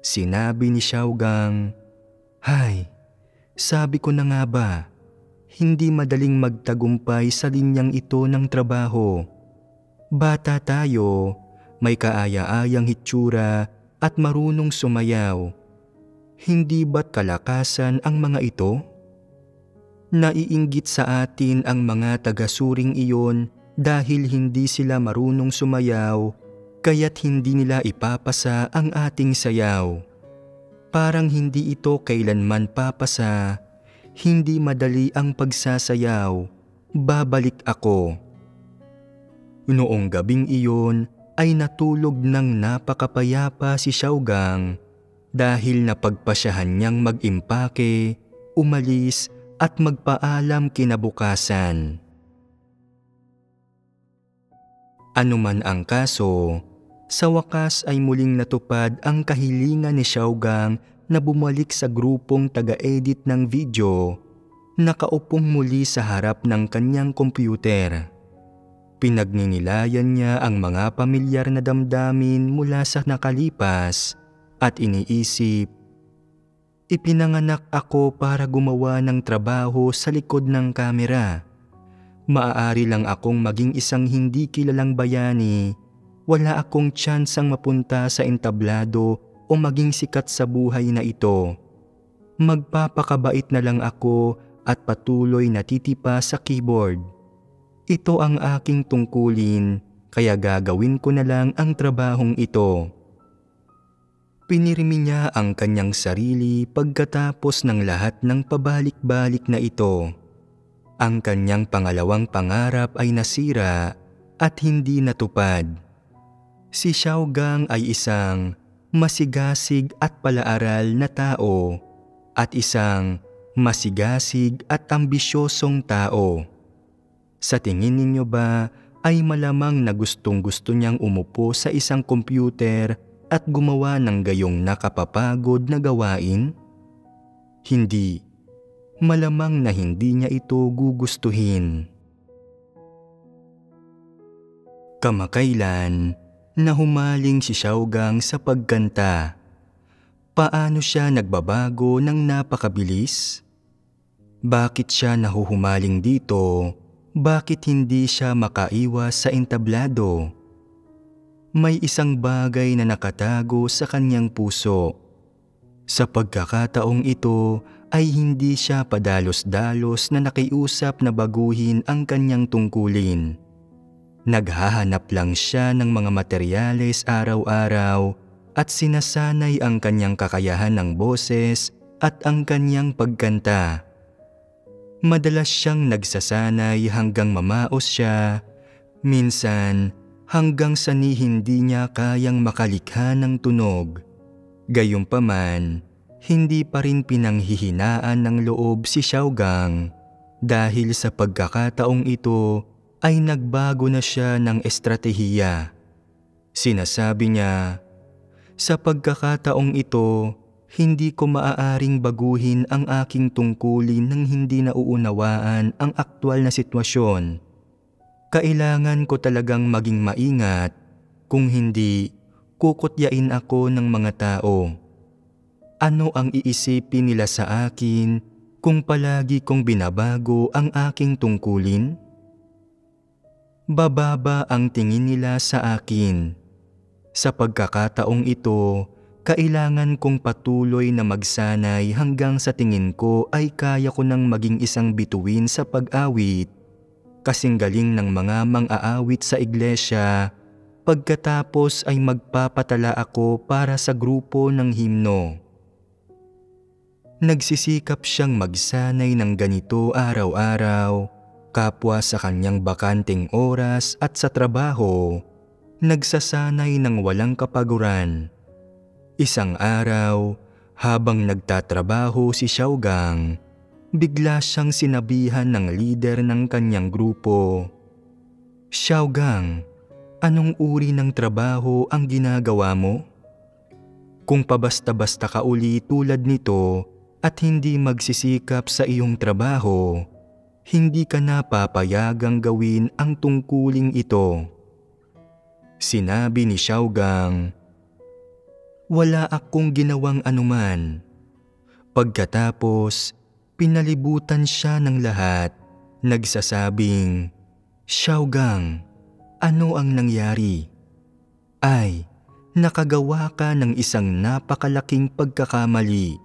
Sinabi ni Xiaogang, "Hay, sabi ko na nga ba, hindi madaling magtagumpay sa linyang ito ng trabaho. Bata tayo, may kaaya-ayang hitsura at marunong sumayaw. Hindi ba't kalakasan ang mga ito? Naiinggit sa atin ang mga taga-suring iyon dahil hindi sila marunong sumayaw, kaya't hindi nila ipapasa ang ating sayaw. Parang hindi ito kailanman papasa, hindi madali ang pagsasayaw, babalik ako." Noong gabing iyon ay natulog ng napakapayapa si Xiaogang dahil napagpasyahan niyang mag-impake, umalis at magpaalam kinabukasan. Anuman ang kaso, Sa wakas ay muling natupad ang kahilingan ni Xiaogang na bumalik sa grupong taga-edit ng video, nakaupong muli sa harap ng kanyang kompyuter. Pinagninilayan niya ang mga pamilyar na damdamin mula sa nakalipas at iniisip, ipinanganak ako para gumawa ng trabaho sa likod ng kamera. Maaari lang akong maging isang hindi kilalang bayani. Wala akong tsansang mapunta sa entablado o maging sikat sa buhay na ito. Magpapakabait na lang ako at patuloy na titipa sa keyboard. Ito ang aking tungkulin, kaya gagawin ko na lang ang trabahong ito. Pinirmi niya ang kanyang sarili pagkatapos ng lahat ng pabalik-balik na ito. Ang kanyang pangalawang pangarap ay nasira at hindi natupad. Si Xiaogang ay isang masigasig at palaaral na tao at isang masigasig at ambisyosong tao. Sa tingin ninyo ba ay malamang na gustong-gusto niyang umupo sa isang kompyuter at gumawa ng gayong nakapapagod na gawain? Hindi. Malamang na hindi niya ito gugustuhin. Kamakailan, nahumaling si Xiaogang sa pagkanta. Paano siya nagbabago ng napakabilis? Bakit siya nahuhumaling dito? Bakit hindi siya makaiwas sa entablado? May isang bagay na nakatago sa kanyang puso. Sa pagkakataong ito ay hindi siya padalos-dalos na nakiusap na baguhin ang kanyang tungkulin. Naghahanap lang siya ng mga materyales araw-araw at sinasanay ang kanyang kakayahan ng boses at ang kanyang pagkanta. Madalas siyang nagsasanay hanggang mamaos siya, minsan hanggang sa hindi niya kayang makalikha ng tunog. Gayunpaman, hindi pa rin pinanghihinaan ng loob si Xiaogang dahil sa pagkakataong ito ay nagbago na siya ng estratehiya. Sinasabi niya, sa pagkakataong ito, hindi ko maaaring baguhin ang aking tungkulin nang hindi nauunawaan ang aktwal na sitwasyon. Kailangan ko talagang maging maingat, kung hindi, kukutyain ako ng mga tao. Ano ang iisipin nila sa akin kung palagi kong binabago ang aking tungkulin? Bababa ang tingin nila sa akin. Sa pagkakataong ito, kailangan kong patuloy na magsanay hanggang sa tingin ko ay kaya ko nang maging isang bituin sa pag-awit. Kasing galing ng mga mang-aawit sa iglesia, pagkatapos ay magpapatala ako para sa grupo ng himno. Nagsisikap siyang magsanay ng ganito araw-araw, kapwa sa kanyang bakanteng oras at sa trabaho, nagsasanay ng walang kapaguran. Isang araw, habang nagtatrabaho si Xiaogang, bigla siyang sinabihan ng leader ng kanyang grupo, "Xiaogang, anong uri ng trabaho ang ginagawa mo? Kung pabasta-basta ka uli tulad nito at hindi magsisikap sa iyong trabaho, hindi ka na papayagang gawin ang tungkuling ito." Sinabi ni Xiaogang, "Wala akong ginawang anuman." Pagkatapos, pinalibutan siya ng lahat, nagsasabing, "Xiaogang, ano ang nangyari? Ay, nakagawa ka ng isang napakalaking pagkakamali.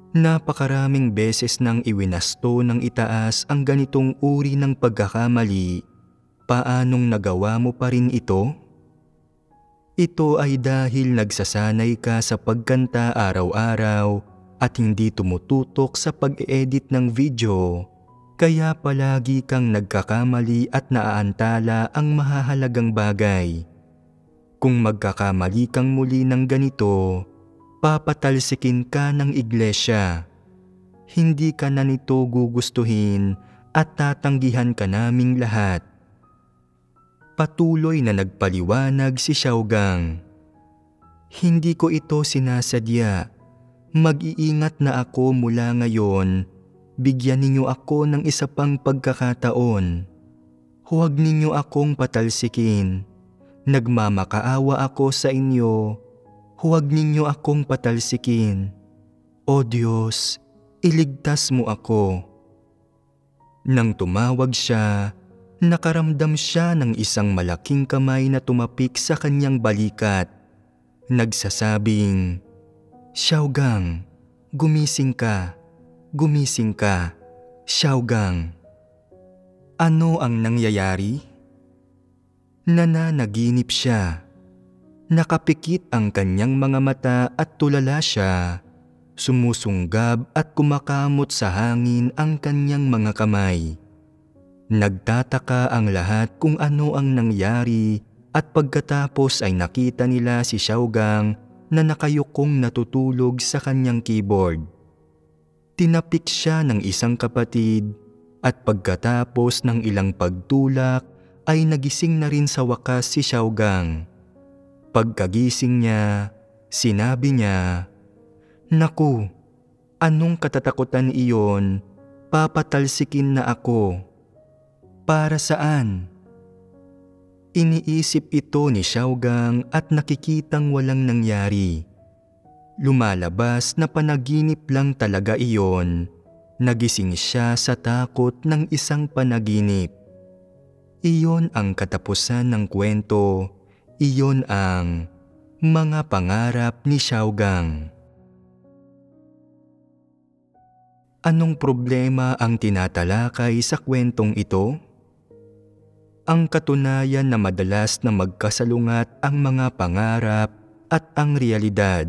Napakaraming beses nang iwinasto ng itaas ang ganitong uri ng pagkakamali. Paanong nagawa mo pa rin ito? Ito ay dahil nagsasanay ka sa pagkanta araw-araw at hindi tumututok sa pag-edit ng video, kaya palagi kang nagkakamali at naaantala ang mahahalagang bagay. Kung magkakamali kang muli ng ganito, papatalsikin ka ng iglesia. Hindi ka na nito gugustuhin at tatanggihan ka naming lahat." Patuloy na nagpaliwanag si Xiaogang. Hindi ko ito sinasadya. Mag-iingat na ako mula ngayon. Bigyan ninyo ako ng isa pang pagkakataon. Huwag ninyo akong patalsikin. Nagmamakaawa ako sa inyo. Huwag ninyo akong patalsikin. O Diyos, iligtas mo ako. Nang tumawag siya, nakaramdam siya ng isang malaking kamay na tumapik sa kanyang balikat. Nagsasabing, Xiaogang, gumising ka, gumising ka, Xiaogang. Ano ang nangyayari? Nananaginip siya. Nakapikit ang kanyang mga mata at tulala siya. Sumusunggab at kumakamot sa hangin ang kanyang mga kamay. Nagtataka ang lahat kung ano ang nangyari at pagkatapos ay nakita nila si Xiaogang na nakayukong natutulog sa kanyang keyboard. Tinapik siya ng isang kapatid at pagkatapos ng ilang pagtulak ay nagising na rin sa wakas si Xiaogang. Pagkagising niya, sinabi niya, Naku, anong katatakutan iyon? Papatalsikin na ako. Para saan? Iniisip ito ni Xiaogang at nakikitang walang nangyari. Lumalabas na panaginip lang talaga iyon. Nagising siya sa takot ng isang panaginip. Iyon ang katapusan ng kwento. Iyon ang mga pangarap ni Xiaogang. Anong problema ang tinatalakay sa kwentong ito? Ang katunayan na madalas na magkasalungat ang mga pangarap at ang realidad.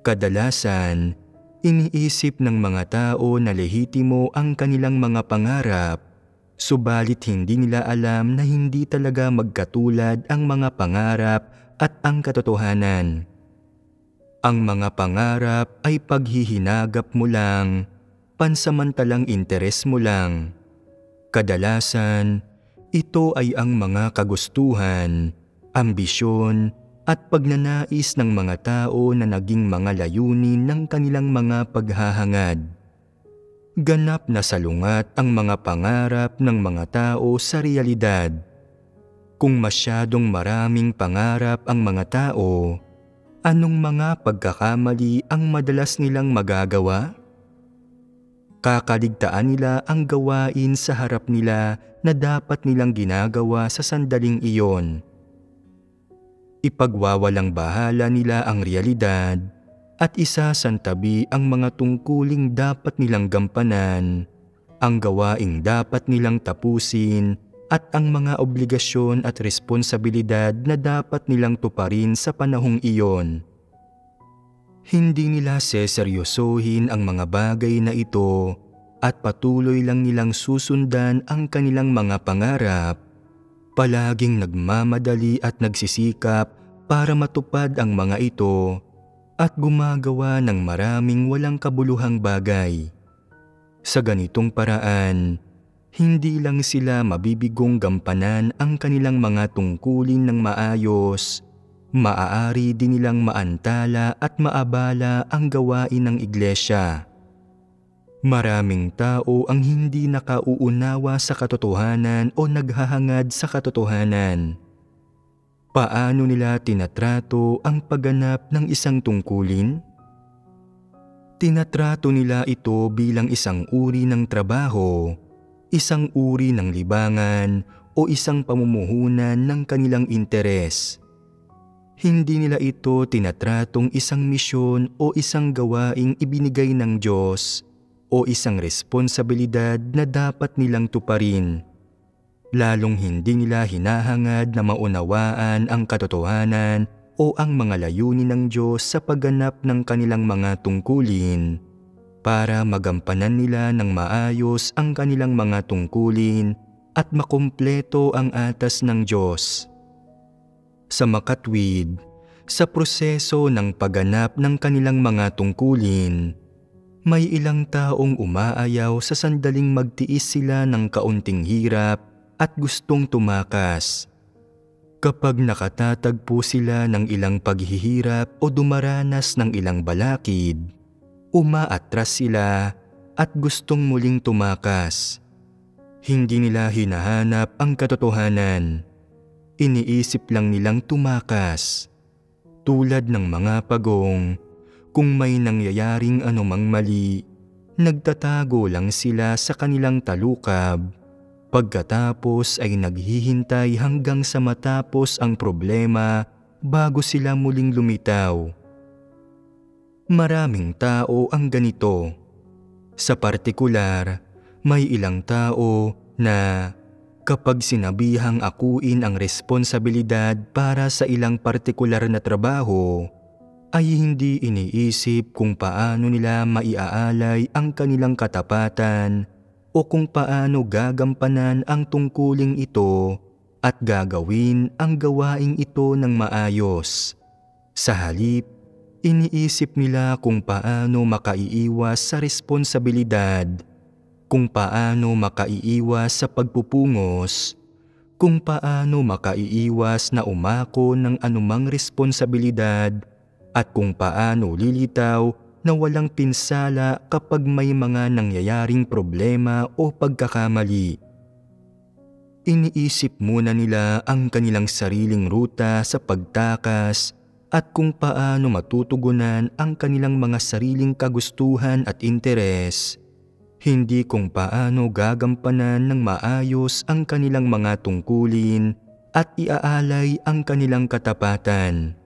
Kadalasan, iniisip ng mga tao na lehitimo ang kanilang mga pangarap, subalit hindi nila alam na hindi talaga magkatulad ang mga pangarap at ang katotohanan. Ang mga pangarap ay paghihinagap mo lang, pansamantalang interes mo lang. Kadalasan, ito ay ang mga kagustuhan, ambisyon at pagnanais ng mga tao na naging mga layunin ng kanilang mga paghahangad. Ganap na salungat ang mga pangarap ng mga tao sa realidad. Kung masyadong maraming pangarap ang mga tao, anong mga pagkakamali ang madalas nilang magagawa? Kakaligtaan nila ang gawain sa harap nila na dapat nilang ginagawa sa sandaling iyon. Ipagwawalang bahala nila ang realidad at isasantabi ang mga tungkuling dapat nilang gampanan, ang gawaing dapat nilang tapusin at ang mga obligasyon at responsibilidad na dapat nilang tuparin sa panahong iyon. Hindi nila seseryosohin ang mga bagay na ito at patuloy lang nilang susundan ang kanilang mga pangarap. Palaging nagmamadali at nagsisikap para matupad ang mga ito at gumagawa ng maraming walang kabuluhang bagay. Sa ganitong paraan, hindi lang sila mabibigong gampanan ang kanilang mga tungkulin ng maayos, maaari din nilang maantala at maabala ang gawain ng iglesia. Maraming tao ang hindi nakauunawa sa katotohanan o naghahangad sa katotohanan. Paano nila tinatrato ang pagganap ng isang tungkulin? Tinatrato nila ito bilang isang uri ng trabaho, isang uri ng libangan o isang pamumuhunan ng kanilang interes. Hindi nila ito tinatratong isang misyon o isang gawaing ibinigay ng Diyos o isang responsibilidad na dapat nilang tuparin. Lalong hindi nila hinahangad na maunawaan ang katotohanan o ang mga layunin ng Diyos sa pagganap ng kanilang mga tungkulin para magampanan nila ng maayos ang kanilang mga tungkulin at makumpleto ang atas ng Diyos. Sa makatwid, sa proseso ng pagganap ng kanilang mga tungkulin, may ilang taong umaayaw sa sandaling magtiis sila ng kaunting hirap at gustong tumakas. Kapag nakatatagpo sila ng ilang paghihirap o dumaranas ng ilang balakid, umaatras sila at gustong muling tumakas. Hindi nila hinahanap ang katotohanan. Iniisip lang nilang tumakas. Tulad ng mga pagong, kung may nangyayaring anumang mali, nagtatago lang sila sa kanilang talukab. Pagkatapos ay naghihintay hanggang sa matapos ang problema bago sila muling lumitaw. Maraming tao ang ganito. Sa partikular, may ilang tao na kapag sinabihang akuin ang responsibilidad para sa ilang partikular na trabaho, ay hindi iniisip kung paano nila maiaalay ang kanilang katapatan o kung paano gagampanan ang tungkuling ito at gagawin ang gawaing ito ng maayos. Sa halip, iniisip nila kung paano makaiiwas sa responsibilidad, kung paano makaiiwas sa pagpupungos, kung paano makaiiwas na umako ng anumang responsibilidad, at kung paano lilitaw na walang pinsala kapag may mga nangyayaring problema o pagkakamali. Iniisip muna nila ang kanilang sariling ruta sa pagtakas at kung paano matutugunan ang kanilang mga sariling kagustuhan at interes, hindi kung paano gagampanan ng maayos ang kanilang mga tungkulin at iaalay ang kanilang katapatan.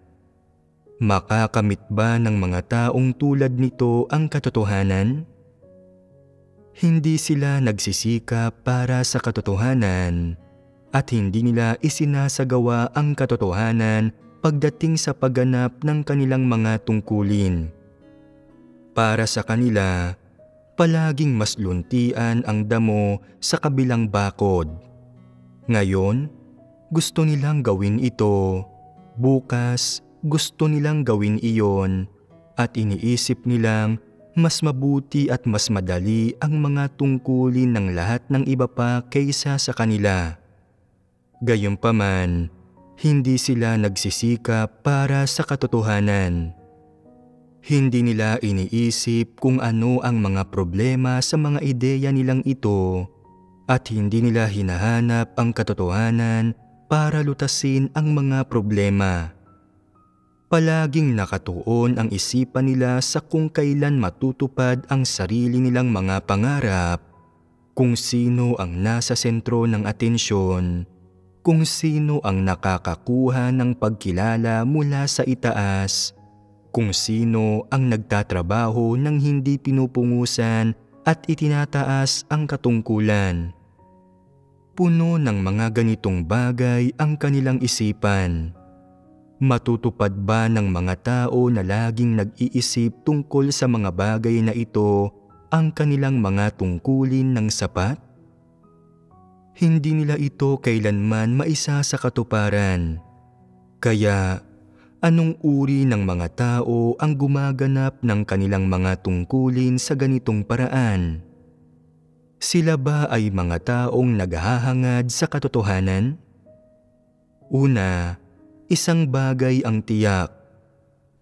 Makakamit ba ng mga taong tulad nito ang katotohanan? Hindi sila nagsisikap para sa katotohanan at hindi nila isinasagawa ang katotohanan pagdating sa pagganap ng kanilang mga tungkulin. Para sa kanila, palaging mas luntian ang damo sa kabilang bakod. Ngayon, gusto nilang gawin ito. Bukas, gusto nilang gawin iyon at iniisip nilang mas mabuti at mas madali ang mga tungkulin ng lahat ng iba pa kaysa sa kanila. Gayunpaman, hindi sila nagsisikap para sa katotohanan. Hindi nila iniisip kung ano ang mga problema sa mga ideya nilang ito at hindi nila hinahanap ang katotohanan para lutasin ang mga problema. Palaging nakatuon ang isipan nila sa kung kailan matutupad ang sarili nilang mga pangarap, kung sino ang nasa sentro ng atensyon, kung sino ang nakakakuha ng pagkilala mula sa itaas, kung sino ang nagtatrabaho ng hindi pinupungusan at itinataas ang katungkulan. Puno ng mga ganitong bagay ang kanilang isipan. Matutupad ba ng mga tao na laging nag-iisip tungkol sa mga bagay na ito ang kanilang mga tungkulin ng sapat? Hindi nila ito kailanman maisa sa katuparan. Kaya, anong uri ng mga tao ang gumaganap ng kanilang mga tungkulin sa ganitong paraan? Sila ba ay mga taong naghahangad sa katotohanan? Una, isang bagay ang tiyak.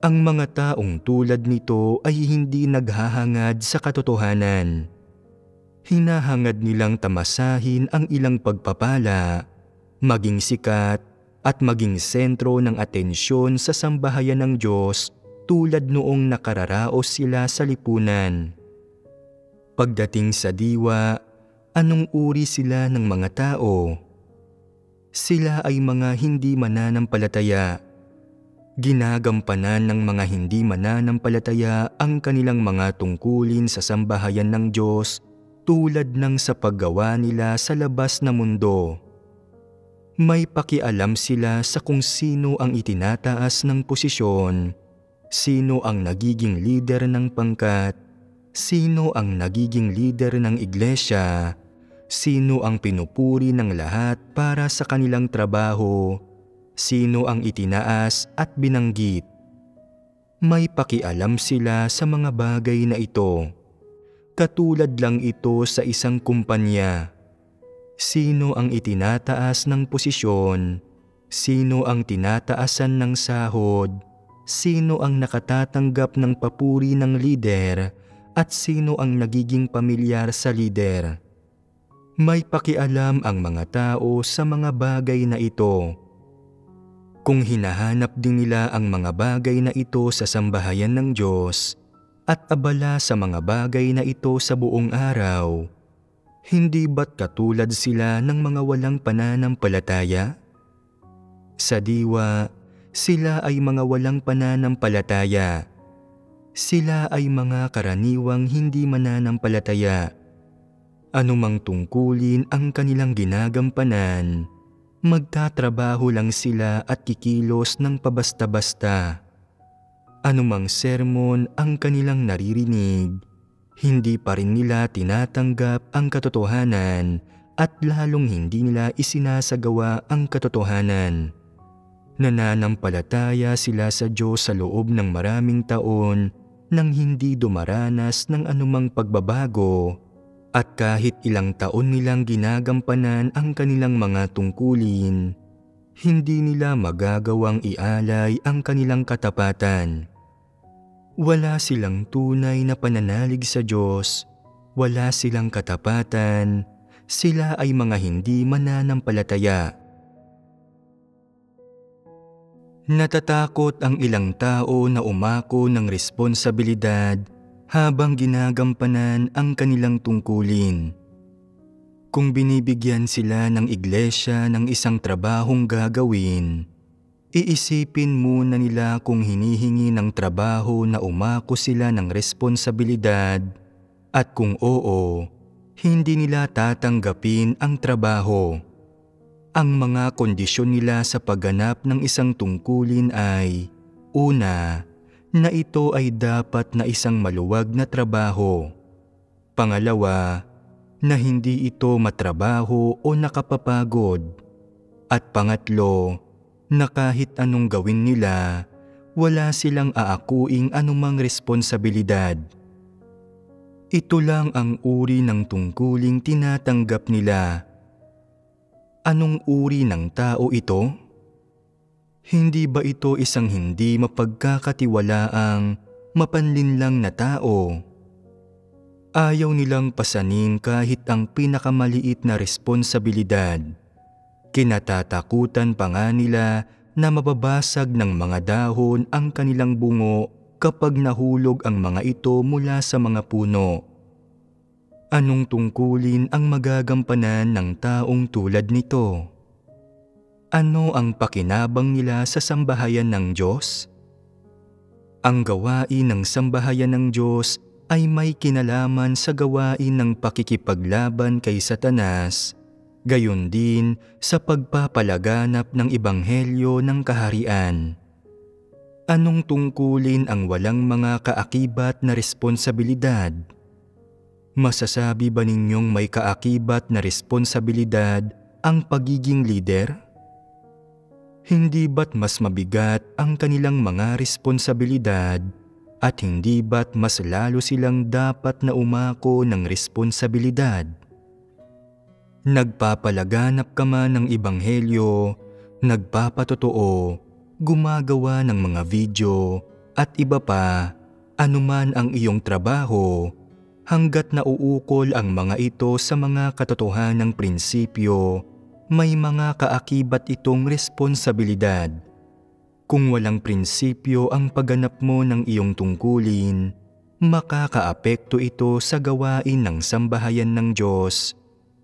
Ang mga taong tulad nito ay hindi naghahangad sa katotohanan. Hinahangad nilang tamasahin ang ilang pagpapala, maging sikat at maging sentro ng atensyon sa sambahayan ng Diyos tulad noong nakararaos sila sa lipunan. Pagdating sa diwa, anong uri sila ng mga tao? Sila ay mga hindi mananampalataya. Ginagampanan ng mga hindi mananampalataya ang kanilang mga tungkulin sa sambahayan ng Diyos tulad ng sa paggawa nila sa labas na mundo. May pakialam sila sa kung sino ang itinataas ng posisyon, sino ang nagiging leader ng pangkat, sino ang nagiging leader ng iglesia, sino ang pinupuri ng lahat para sa kanilang trabaho, sino ang itinaas at binanggit. May pakialam sila sa mga bagay na ito. Katulad lang ito sa isang kumpanya. Sino ang itinataas ng posisyon, Sino ang tinataasan ng sahod? Sino ang nakatatanggap ng papuri ng lider? At sino ang nagiging pamilyar sa lider? May pakialam ang mga tao sa mga bagay na ito. Kung hinahanap din nila ang mga bagay na ito sa sambahayan ng Diyos at abala sa mga bagay na ito sa buong araw, hindi ba't katulad sila ng mga walang pananampalataya? Sa diwa, sila ay mga walang pananampalataya. Sila ay mga karaniwang hindi mananampalataya. Anumang tungkulin ang kanilang ginagampanan, magtatrabaho lang sila at kikilos ng pabasta-basta. Anumang sermon ang kanilang naririnig, hindi pa rin nila tinatanggap ang katotohanan at lalong hindi nila isinasagawa ang katotohanan. Nananampalataya sila sa Diyos sa loob ng maraming taon nang hindi dumaranas ng anumang pagbabago, at kahit ilang taon nilang ginagampanan ang kanilang mga tungkulin, hindi nila magagawang ialay ang kanilang katapatan. Wala silang tunay na pananalig sa Diyos, wala silang katapatan, sila ay mga hindi mananampalataya. Natatakot ang ilang tao na umako ng responsibilidad habang ginagampanan ang kanilang tungkulin. Kung binibigyan sila ng iglesia ng isang trabahong gagawin, iisipin muna nila kung hinihingi ng trabaho na umako sila ng responsibilidad, at kung oo, hindi nila tatanggapin ang trabaho. Ang mga kondisyon nila sa pagganap ng isang tungkulin ay, una, na ito ay dapat na isang maluwag na trabaho. Pangalawa, na hindi ito matrabaho o nakapapagod. At pangatlo, na kahit anong gawin nila, wala silang aakuing anumang responsibilidad. Ito lang ang uri ng tungkuling tinatanggap nila. Anong uri ng tao ito? Hindi ba ito isang hindi mapagkakatiwalaang, mapanlinlang na tao? Ayaw nilang pasanin kahit ang pinakamaliit na responsibilidad. Kinatatakutan pa nga nila na mababasag ng mga dahon ang kanilang bungo kapag nahulog ang mga ito mula sa mga puno. Anong tungkulin ang magagampanan ng taong tulad nito? Ano ang pakinabang nila sa sambahayan ng Diyos? Ang gawain ng sambahayan ng Diyos ay may kinalaman sa gawain ng pakikipaglaban kay Satanas, gayon din sa pagpapalaganap ng ebanghelyo ng kaharian. Anong tungkulin ang walang mga kaakibat na responsibilidad? Masasabi ba ninyong may kaakibat na responsibilidad ang pagiging lider? Hindi ba't mas mabigat ang kanilang mga responsibilidad at hindi ba't mas lalo silang dapat na umako ng responsibilidad? Nagpapalaganap ka man ng ebanghelyo, nagpapatotoo, gumagawa ng mga video at iba pa, anuman ang iyong trabaho, hanggat nauukol ang mga ito sa mga katotohanang prinsipyo, may mga kaakibat itong responsibilidad. Kung walang prinsipyo ang pagganap mo ng iyong tungkulin, makakaapekto ito sa gawain ng sambahayan ng Diyos.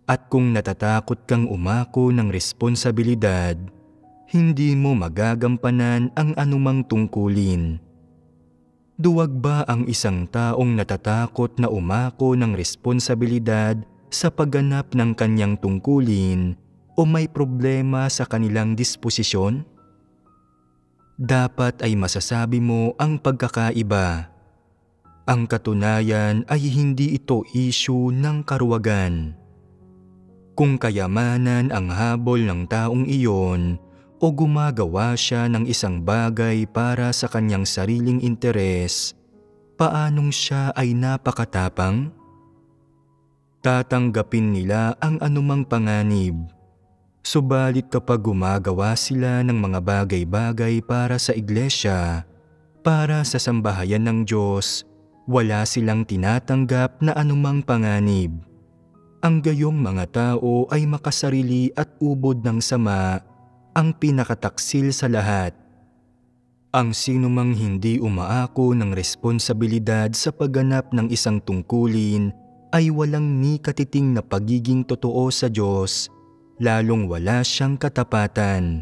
At kung natatakot kang umako ng responsibilidad, hindi mo magagampanan ang anumang tungkulin. Duwag ba ang isang taong natatakot na umako ng responsibilidad sa pagganap ng kanyang tungkulin o may problema sa kanilang disposisyon? Dapat ay masasabi mo ang pagkakaiba. Ang katunayan ay hindi ito issue ng karuwagan. Kung kayamanan ang habol ng taong iyon, o gumagawa siya ng isang bagay para sa kanyang sariling interes, paanong siya ay napakatapang? Tatanggapin nila ang anumang panganib. Subalit kapag gumagawa sila ng mga bagay-bagay para sa iglesia, para sa sambahayan ng Diyos, wala silang tinatanggap na anumang panganib. Ang gayong mga tao ay makasarili at ubod ng sama, ang pinakataksil sa lahat. Ang sinumang hindi umaako ng responsibilidad sa pagganap ng isang tungkulin ay walang ni katiting na pagiging totoo sa Diyos, lalong wala siyang katapatan.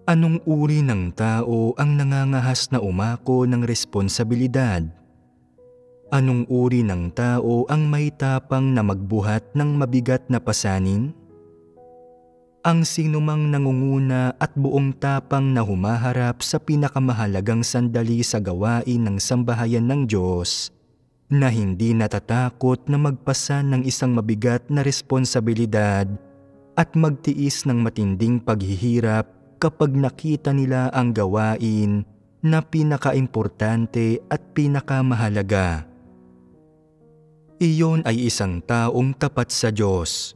Anong uri ng tao ang nangangahas na umako ng responsibilidad? Anong uri ng tao ang may tapang na magbuhat ng mabigat na pasanin? Ang sinumang nangunguna at buong tapang na humaharap sa pinakamahalagang sandali sa gawain ng sambahayan ng Diyos, na hindi natatakot na magpasan ng isang mabigat na responsibilidad at magtiis ng matinding paghihirap kapag nakita nila ang gawain na pinakaimportante at pinakamahalaga. Iyon ay isang taong tapat sa Diyos,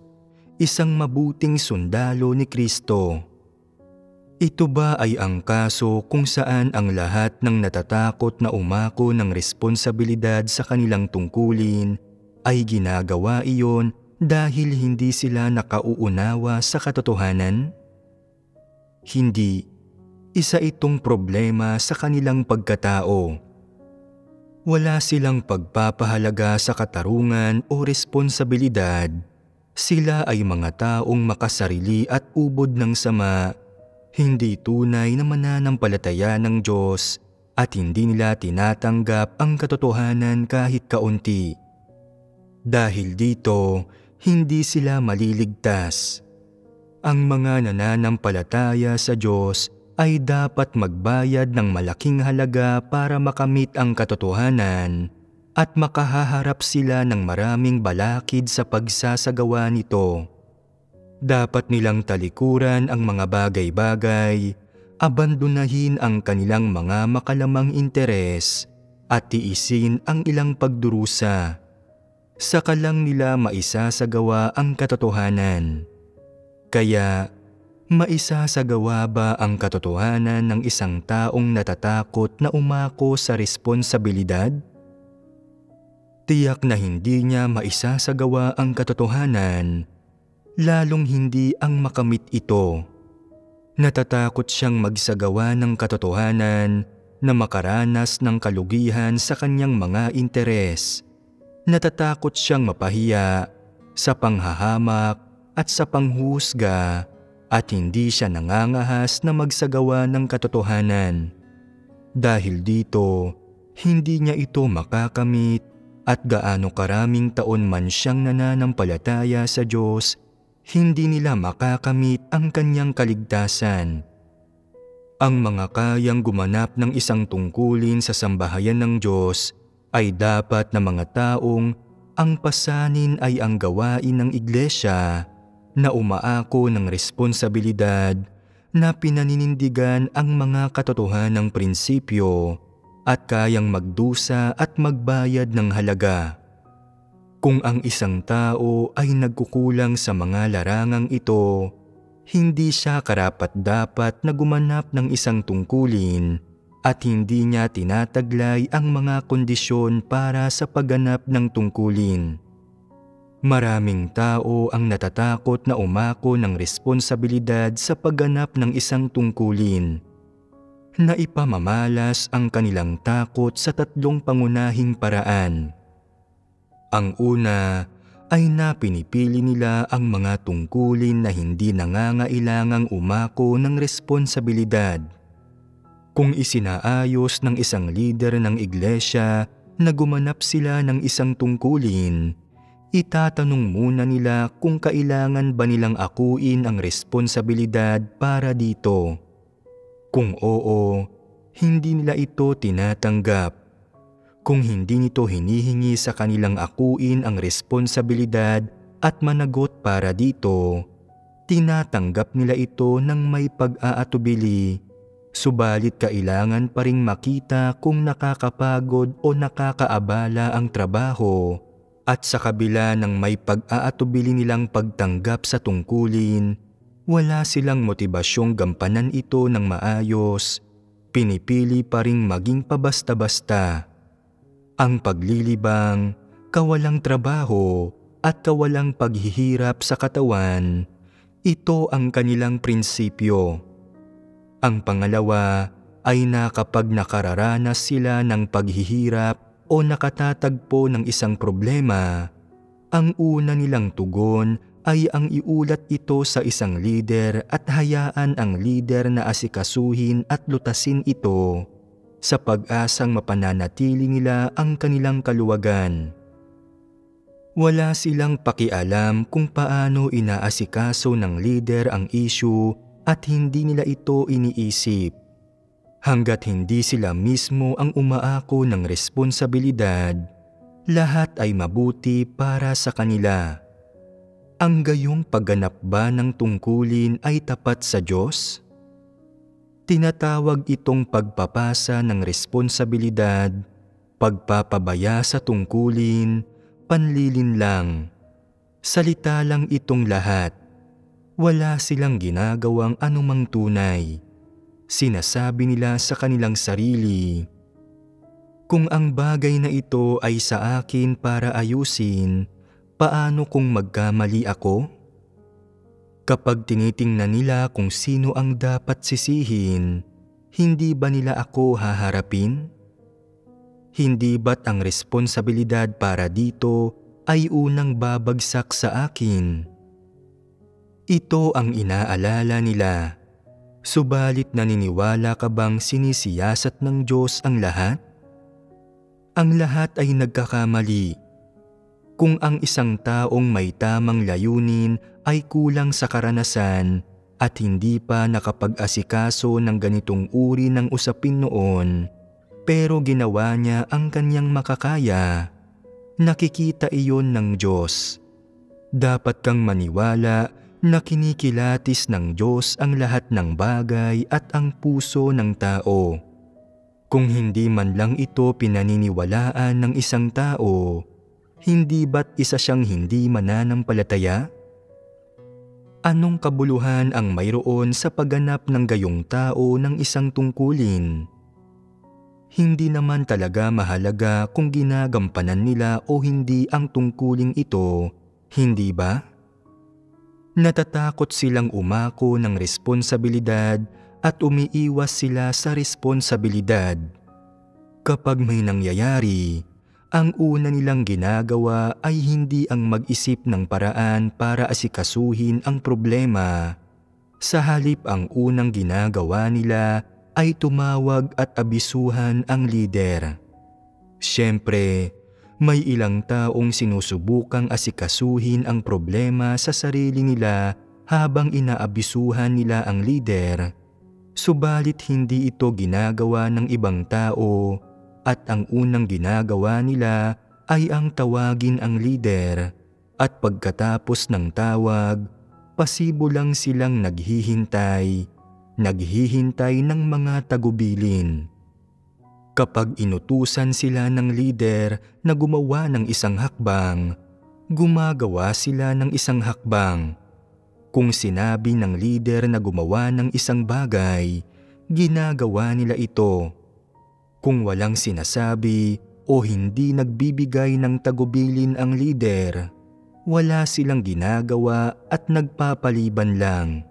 isang mabuting sundalo ni Kristo. Ito ba ay ang kaso kung saan ang lahat ng natatakot na umako ng responsibilidad sa kanilang tungkulin ay ginagawa iyon dahil hindi sila nakauunawa sa katotohanan? Hindi. Isa itong problema sa kanilang pagkatao. Wala silang pagpapahalaga sa katarungan o responsibilidad. Sila ay mga taong makasarili at ubod ng sama, hindi tunay na mananampalataya ng Diyos at hindi nila tinatanggap ang katotohanan kahit kaunti. Dahil dito, hindi sila maliligtas. Ang mga nananampalataya sa Diyos ay dapat magbayad ng malaking halaga para makamit ang katotohanan at makahaharap sila ng maraming balakid sa pagsasagawa nito. Dapat nilang talikuran ang mga bagay-bagay, abandonahin ang kanilang mga makalamang interes, at tiisin ang ilang pagdurusa. Saka lang nila maisasagawa ang katotohanan. Kaya, maisasagawa ba ang katotohanan ng isang taong natatakot na umako sa responsibilidad? Tiyak na hindi niya maisasagawa ang katotohanan, lalong hindi ang makamit ito. Natatakot siyang magsagawa ng katotohanan na makaranas ng kalugihan sa kanyang mga interes. Natatakot siyang mapahiya sa panghahamak at sa panghusga at hindi siya nangangahas na magsagawa ng katotohanan. Dahil dito, hindi niya ito makakamit at gaano karaming taon man siyang nananampalataya sa Diyos, hindi nila makakamit ang kanyang kaligtasan. Ang mga kayang gumanap ng isang tungkulin sa sambahayan ng Diyos ay dapat na mga taong ang pasanin ay ang gawain ng iglesia, na umaako ng responsibilidad, na pinaninindigan ang mga katotohanang prinsipyo, at kayang magdusa at magbayad ng halaga. Kung ang isang tao ay nagkukulang sa mga larangang ito, hindi siya karapat-dapat na gumanap ng isang tungkulin at hindi niya tinataglay ang mga kondisyon para sa pagganap ng tungkulin. Maraming tao ang natatakot na umako ng responsibilidad sa pagganap ng isang tungkulin. Naipamamalas ang kanilang takot sa tatlong pangunahing paraan. Ang una ay na pinipili nila ang mga tungkulin na hindi nangangailangang umako ng responsibilidad. Kung isinaayos ng isang lider ng iglesia na gumanap sila ng isang tungkulin, itatanong muna nila kung kailangan ba nilang akuin ang responsibilidad para dito. Kung oo, hindi nila ito tinatanggap. Kung hindi nito hinihingi sa kanilang akuin ang responsibilidad at managot para dito, tinatanggap nila ito ng may pag-aatubili, subalit kailangan pa ring makita kung nakakapagod o nakakaabala ang trabaho, at sa kabila ng may pag-aatubili nilang pagtanggap sa tungkulin, wala silang motibasyong gampanan ito ng maayos, pinipili pa ring maging pabasta-basta. Ang paglilibang, kawalang trabaho at kawalang paghihirap sa katawan, ito ang kanilang prinsipyo. Ang pangalawa ay kapag nakararanas sila ng paghihirap o nakatatagpo ng isang problema, ang una nilang tugon ay ang iulat ito sa isang lider at hayaan ang lider na asikasuhin at lutasin ito sa pag-asang mapananatili nila ang kanilang kaluwagan. Wala silang pakialam kung paano inaasikaso ng lider ang issue at hindi nila ito iniisip. Hanggat hindi sila mismo ang umaako ng responsibilidad, lahat ay mabuti para sa kanila. Ang gayong pagganap ba ng tungkulin ay tapat sa Diyos? Tinatawag itong pagpapasa ng responsibilidad, pagpapabaya sa tungkulin, panlilinlang. Salita lang itong lahat. Wala silang ginagawang anumang tunay. Sinasabi nila sa kanilang sarili, kung ang bagay na ito ay sa akin para ayusin, paano kung magkamali ako? Kapag tinitingnan nila kung sino ang dapat sisihin, hindi ba nila ako haharapin? Hindi ba't ang responsibilidad para dito ay unang babagsak sa akin? Ito ang inaalala nila. Subalit naniniwala ka bang sinisiyasat ng Diyos ang lahat? Ang lahat ay nagkakamali. Kung ang isang taong may tamang layunin ay kulang sa karanasan at hindi pa nakapag-asikaso ng ganitong uri ng usapin noon, pero ginawa niya ang kanyang makakaya, nakikita iyon ng Diyos. Dapat kang maniwala na kinikilatis ng Diyos ang lahat ng bagay at ang puso ng tao. Kung hindi man lang ito pinaniniwalaan ng isang tao, hindi ba't isa siyang hindi mananampalataya? Anong kabuluhan ang mayroon sa pagganap ng gayong tao ng isang tungkulin? Hindi naman talaga mahalaga kung ginagampanan nila o hindi ang tungkuling ito, hindi ba? Natatakot silang umako ng responsibilidad at umiiwas sila sa responsibilidad. Kapag may nangyayari, ang una nilang ginagawa ay hindi ang mag-isip ng paraan para asikasuhin ang problema. Sa halip ang unang ginagawa nila ay tumawag at abisuhan ang lider. Siyempre, may ilang taong sinusubukang asikasuhin ang problema sa sarili nila habang inaabisuhan nila ang lider. Subalit hindi ito ginagawa ng ibang tao at ang unang ginagawa nila ay ang tawagin ang lider at pagkatapos ng tawag, pasibo lang silang naghihintay ng mga tagubilin. Kapag inutusan sila ng lider na gumawa ng isang hakbang, gumagawa sila ng isang hakbang. Kung sinabi ng lider na gumawa ng isang bagay, ginagawa nila ito. Kung walang sinasabi o hindi nagbibigay ng tagubilin ang lider, wala silang ginagawa at nagpapaliban lang.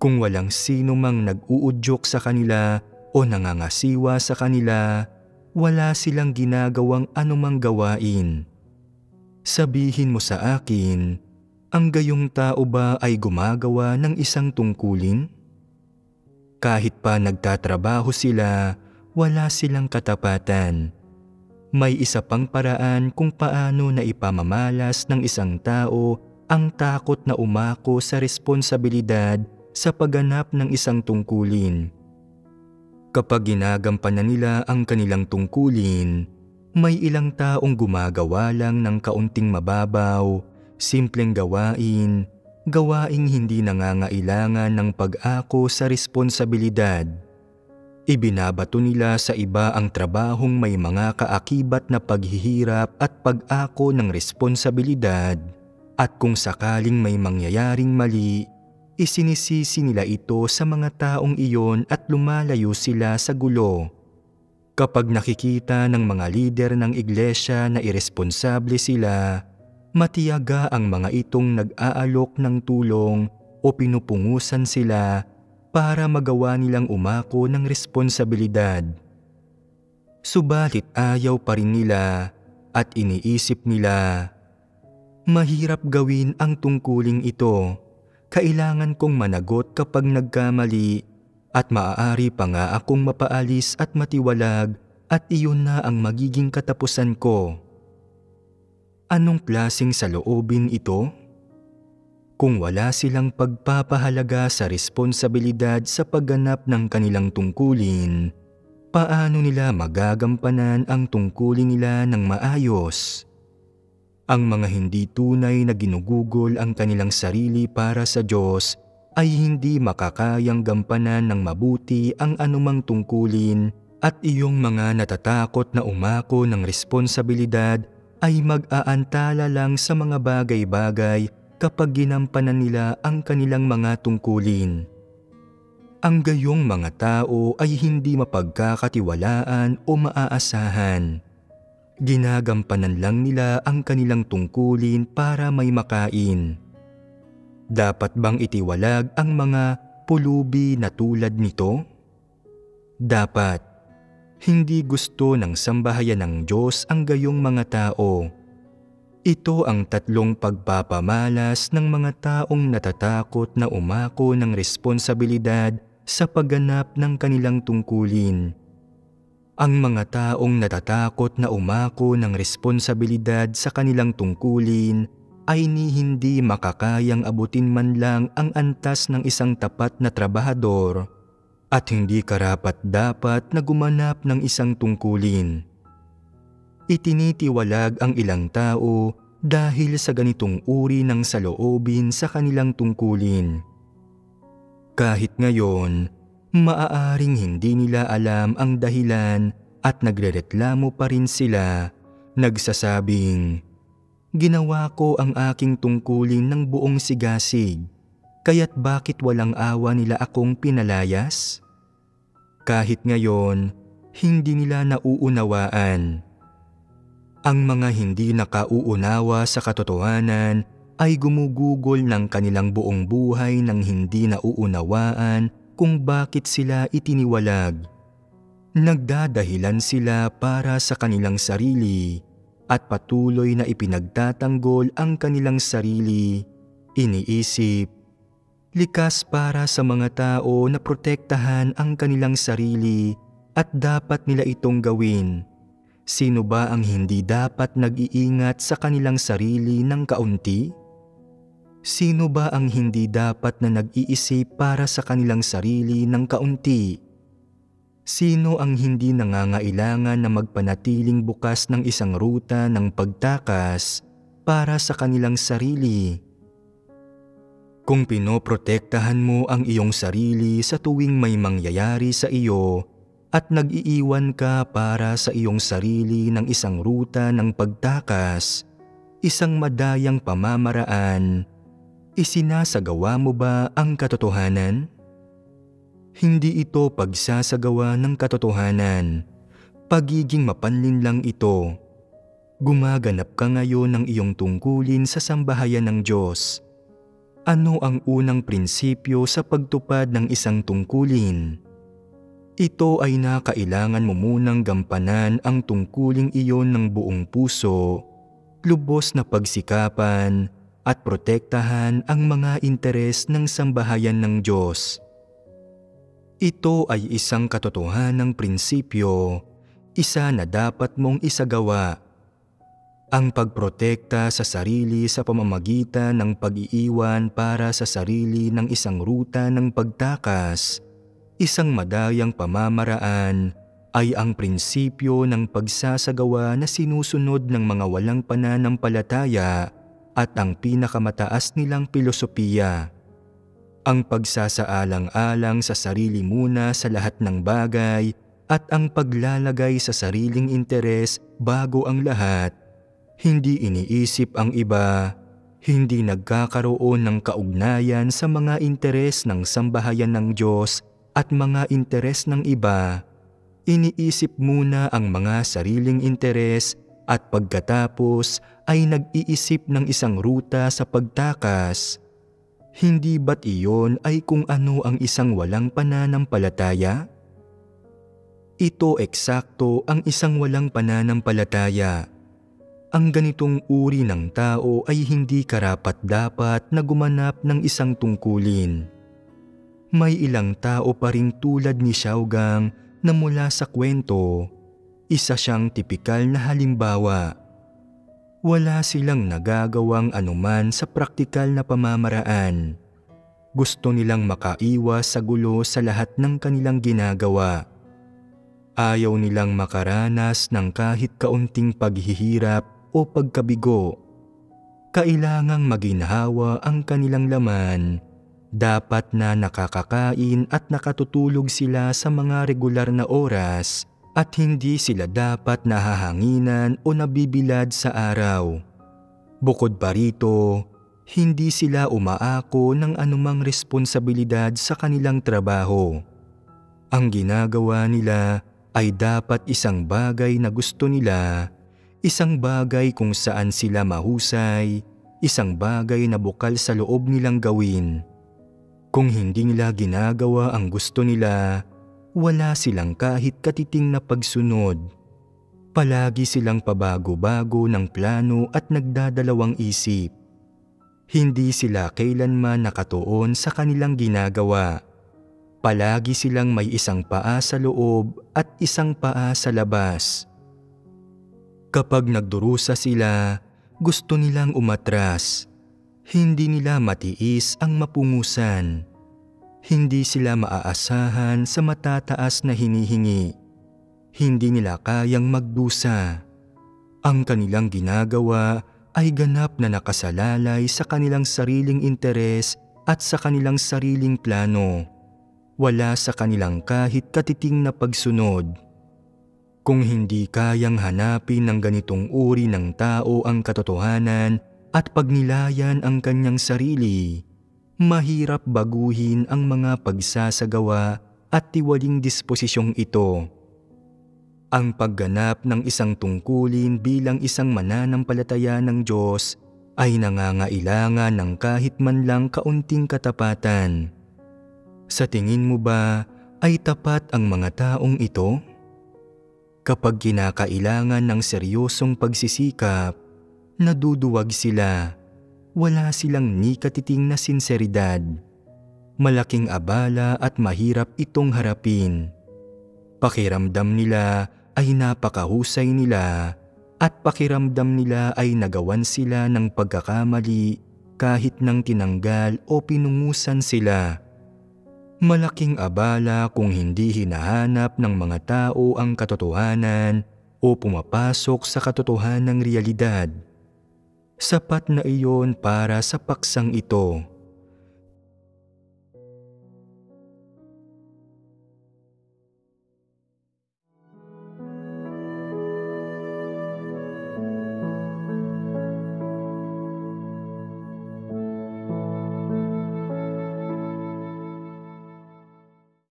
Kung walang sino mang nag-uudyok sa kanila o nangangasiwa sa kanila, wala silang ginagawang anumang gawain. Sabihin mo sa akin, ang gayong tao ba ay gumagawa ng isang tungkulin? Kahit pa nagtatrabaho sila, wala silang katapatan. May isa pang paraan kung paano na ipamamalas ng isang tao ang takot na umako sa responsibilidad sa pagganap ng isang tungkulin. Kapag ginagampanan nila ang kanilang tungkulin, may ilang taong gumagawa lang ng kaunting mababaw, simpleng gawaing hindi nangangailangan ng pag-ako sa responsibilidad. Ibinabato nila sa iba ang trabahong may mga kaakibat na paghihirap at pag-ako ng responsibilidad, at kung sakaling may mangyayaring mali, Isinisisi nila ito sa mga taong iyon at lumalayo sila sa gulo. Kapag nakikita ng mga lider ng iglesia na iresponsable sila, matiyaga ang mga itong nag-aalok ng tulong o pinupungusan sila para magawa nilang umako ng responsibilidad. Subalit ayaw pa rin nila at iniisip nila, mahirap gawin ang tungkuling ito. Kailangan kong managot kapag nagkamali at maaari pa nga akong mapaalis at matiwalag at iyon na ang magiging katapusan ko. Anong klaseng saloobin ito? Kung wala silang pagpapahalaga sa responsibilidad sa pagganap ng kanilang tungkulin, paano nila magagampanan ang tungkulin nila ng maayos? Ang mga hindi tunay na ginugugol ang kanilang sarili para sa Diyos ay hindi makakayang gampanan ng mabuti ang anumang tungkulin at iyong mga natatakot na umako ng responsibilidad ay mag-aantala lang sa mga bagay-bagay kapag ginampanan nila ang kanilang mga tungkulin. Ang gayong mga tao ay hindi mapagkakatiwalaan o maaasahan. Ginagampanan lang nila ang kanilang tungkulin para may makain. Dapat bang itiwalag ang mga pulubi na tulad nito? Dapat. Hindi gusto ng sambahayan ng Diyos ang gayong mga tao. Ito ang tatlong pagpapamalas ng mga taong natatakot na umako ng responsibilidad sa pagganap ng kanilang tungkulin. Ang mga taong natatakot na umako ng responsibilidad sa kanilang tungkulin ay hindi makakayang abutin man lang ang antas ng isang tapat na trabahador at hindi karapat-dapat na gumanap ng isang tungkulin. Itinitiwalag ang ilang tao dahil sa ganitong uri ng saloobin sa kanilang tungkulin. Kahit ngayon, maaaring hindi nila alam ang dahilan at nagrereklamo pa rin sila, nagsasabing, ginawa ko ang aking tungkulin ng buong sigasig, kaya't bakit walang awa nila akong pinalayas? Kahit ngayon, hindi nila nauunawaan. Ang mga hindi nakauunawa sa katotohanan ay gumugugol ng kanilang buong buhay nang hindi nauunawaan kung bakit sila itiniwalag. Nagdadahilan sila para sa kanilang sarili at patuloy na ipinagtatanggol ang kanilang sarili. Iniisip, likas para sa mga tao na protektahan ang kanilang sarili at dapat nila itong gawin. Sino ba ang hindi dapat nag-iingat sa kanilang sarili ng kaunti? Sino ba ang hindi dapat na nag-iisip para sa kanilang sarili ng kaunti? Sino ang hindi nangangailangan na magpanatiling bukas ng isang ruta ng pagtakas para sa kanilang sarili? Kung pinoprotektahan mo ang iyong sarili sa tuwing may mangyayari sa iyo at nag-iiwan ka para sa iyong sarili ng isang ruta ng pagtakas, isang madayang pamamaraan, isinasagawa mo ba ang katotohanan? Hindi ito pagsasagawa ng katotohanan. Pagiging mapanlin lang ito. Gumaganap ka ngayon ng iyong tungkulin sa sambahayan ng Diyos. Ano ang unang prinsipyo sa pagtupad ng isang tungkulin? Ito ay nakailangan mo munang gampanan ang tungkuling iyon ng buong puso, lubos na pagsikapan, at protektahan ang mga interes ng sambahayan ng Diyos. Ito ay isang katotohanang prinsipyo, isa na dapat mong isagawa. Ang pagprotekta sa sarili sa pamamagitan ng pag-iiwan para sa sarili ng isang ruta ng pagtakas, isang madayang pamamaraan, ay ang prinsipyo ng pagsasagawa na sinusunod ng mga walang pananampalataya at ang pinakamataas nilang pilosopiya. Ang pagsasaalang-alang sa sarili muna sa lahat ng bagay at ang paglalagay sa sariling interes bago ang lahat. Hindi iniisip ang iba, Hindi nagkakaroon ng kaugnayan sa mga interes ng sambahayan ng Diyos at mga interes ng iba. Iniisip muna ang mga sariling interes at pagkatapos ay nag-iisip ng isang ruta sa pagtakas. Hindi ba't iyon ay kung ano ang isang walang pananampalataya? Ito eksakto ang isang walang pananampalataya. Ang ganitong uri ng tao ay hindi karapat-dapat na gumanap ng isang tungkulin. May ilang tao pa ring tulad ni Xiaogang na mula sa kwento, isa siyang tipikal na halimbawa. Wala silang nagagawang anuman sa praktikal na pamamaraan. Gusto nilang makaiwas sa gulo sa lahat ng kanilang ginagawa. Ayaw nilang makaranas ng kahit kaunting paghihirap o pagkabigo. Kailangang maginhawa ang kanilang laman. Dapat na nakakakain at nakatutulog sila sa mga regular na oras at hindi sila dapat nahahanginan o nabibilad sa araw. Bukod pa rito, hindi sila umaako ng anumang responsibilidad sa kanilang trabaho. Ang ginagawa nila ay dapat isang bagay na gusto nila, isang bagay kung saan sila mahusay, isang bagay na bukal sa loob nilang gawin. Kung hindi nila ginagawa ang gusto nila, wala silang kahit katiting na pagsunod. Palagi silang pabago-bago ng plano at nagdadalawang isip. Hindi sila kailanman nakatuon sa kanilang ginagawa. Palagi silang may isang paa sa loob at isang paa sa labas. Kapag nagdurusa sila, gusto nilang umatras. Hindi nila matiis ang mapungusan. Hindi sila maaasahan sa matataas na hinihingi. Hindi nila kayang magdusa. Ang kanilang ginagawa ay ganap na nakasalalay sa kanilang sariling interes at sa kanilang sariling plano. Wala sa kanilang kahit katiting na pagsunod. Kung hindi kayang hanapin ng ganitong uri ng tao ang katotohanan at pagnilayan ang kanyang sarili, mahirap baguhin ang mga pagsasagawa at tiwaling disposisyong ito. Ang pagganap ng isang tungkulin bilang isang mananampalataya ng Diyos ay nangangailangan ng kahit man lang kaunting katapatan. Sa tingin mo ba ay tapat ang mga taong ito? Kapag kinakailangan ng seryosong pagsisikap, naduduwag sila. Wala silang ni katiting na sinseridad. Malaking abala at mahirap itong harapin. Pakiramdam nila ay napakahusay nila at pakiramdam nila ay nagawan sila ng pagkakamali kahit nang tinanggal o pinungusan sila. Malaking abala kung hindi hinahanap ng mga tao ang katotohanan o pumapasok sa katotohanang realidad. Sapat na iyon para sa paksang ito.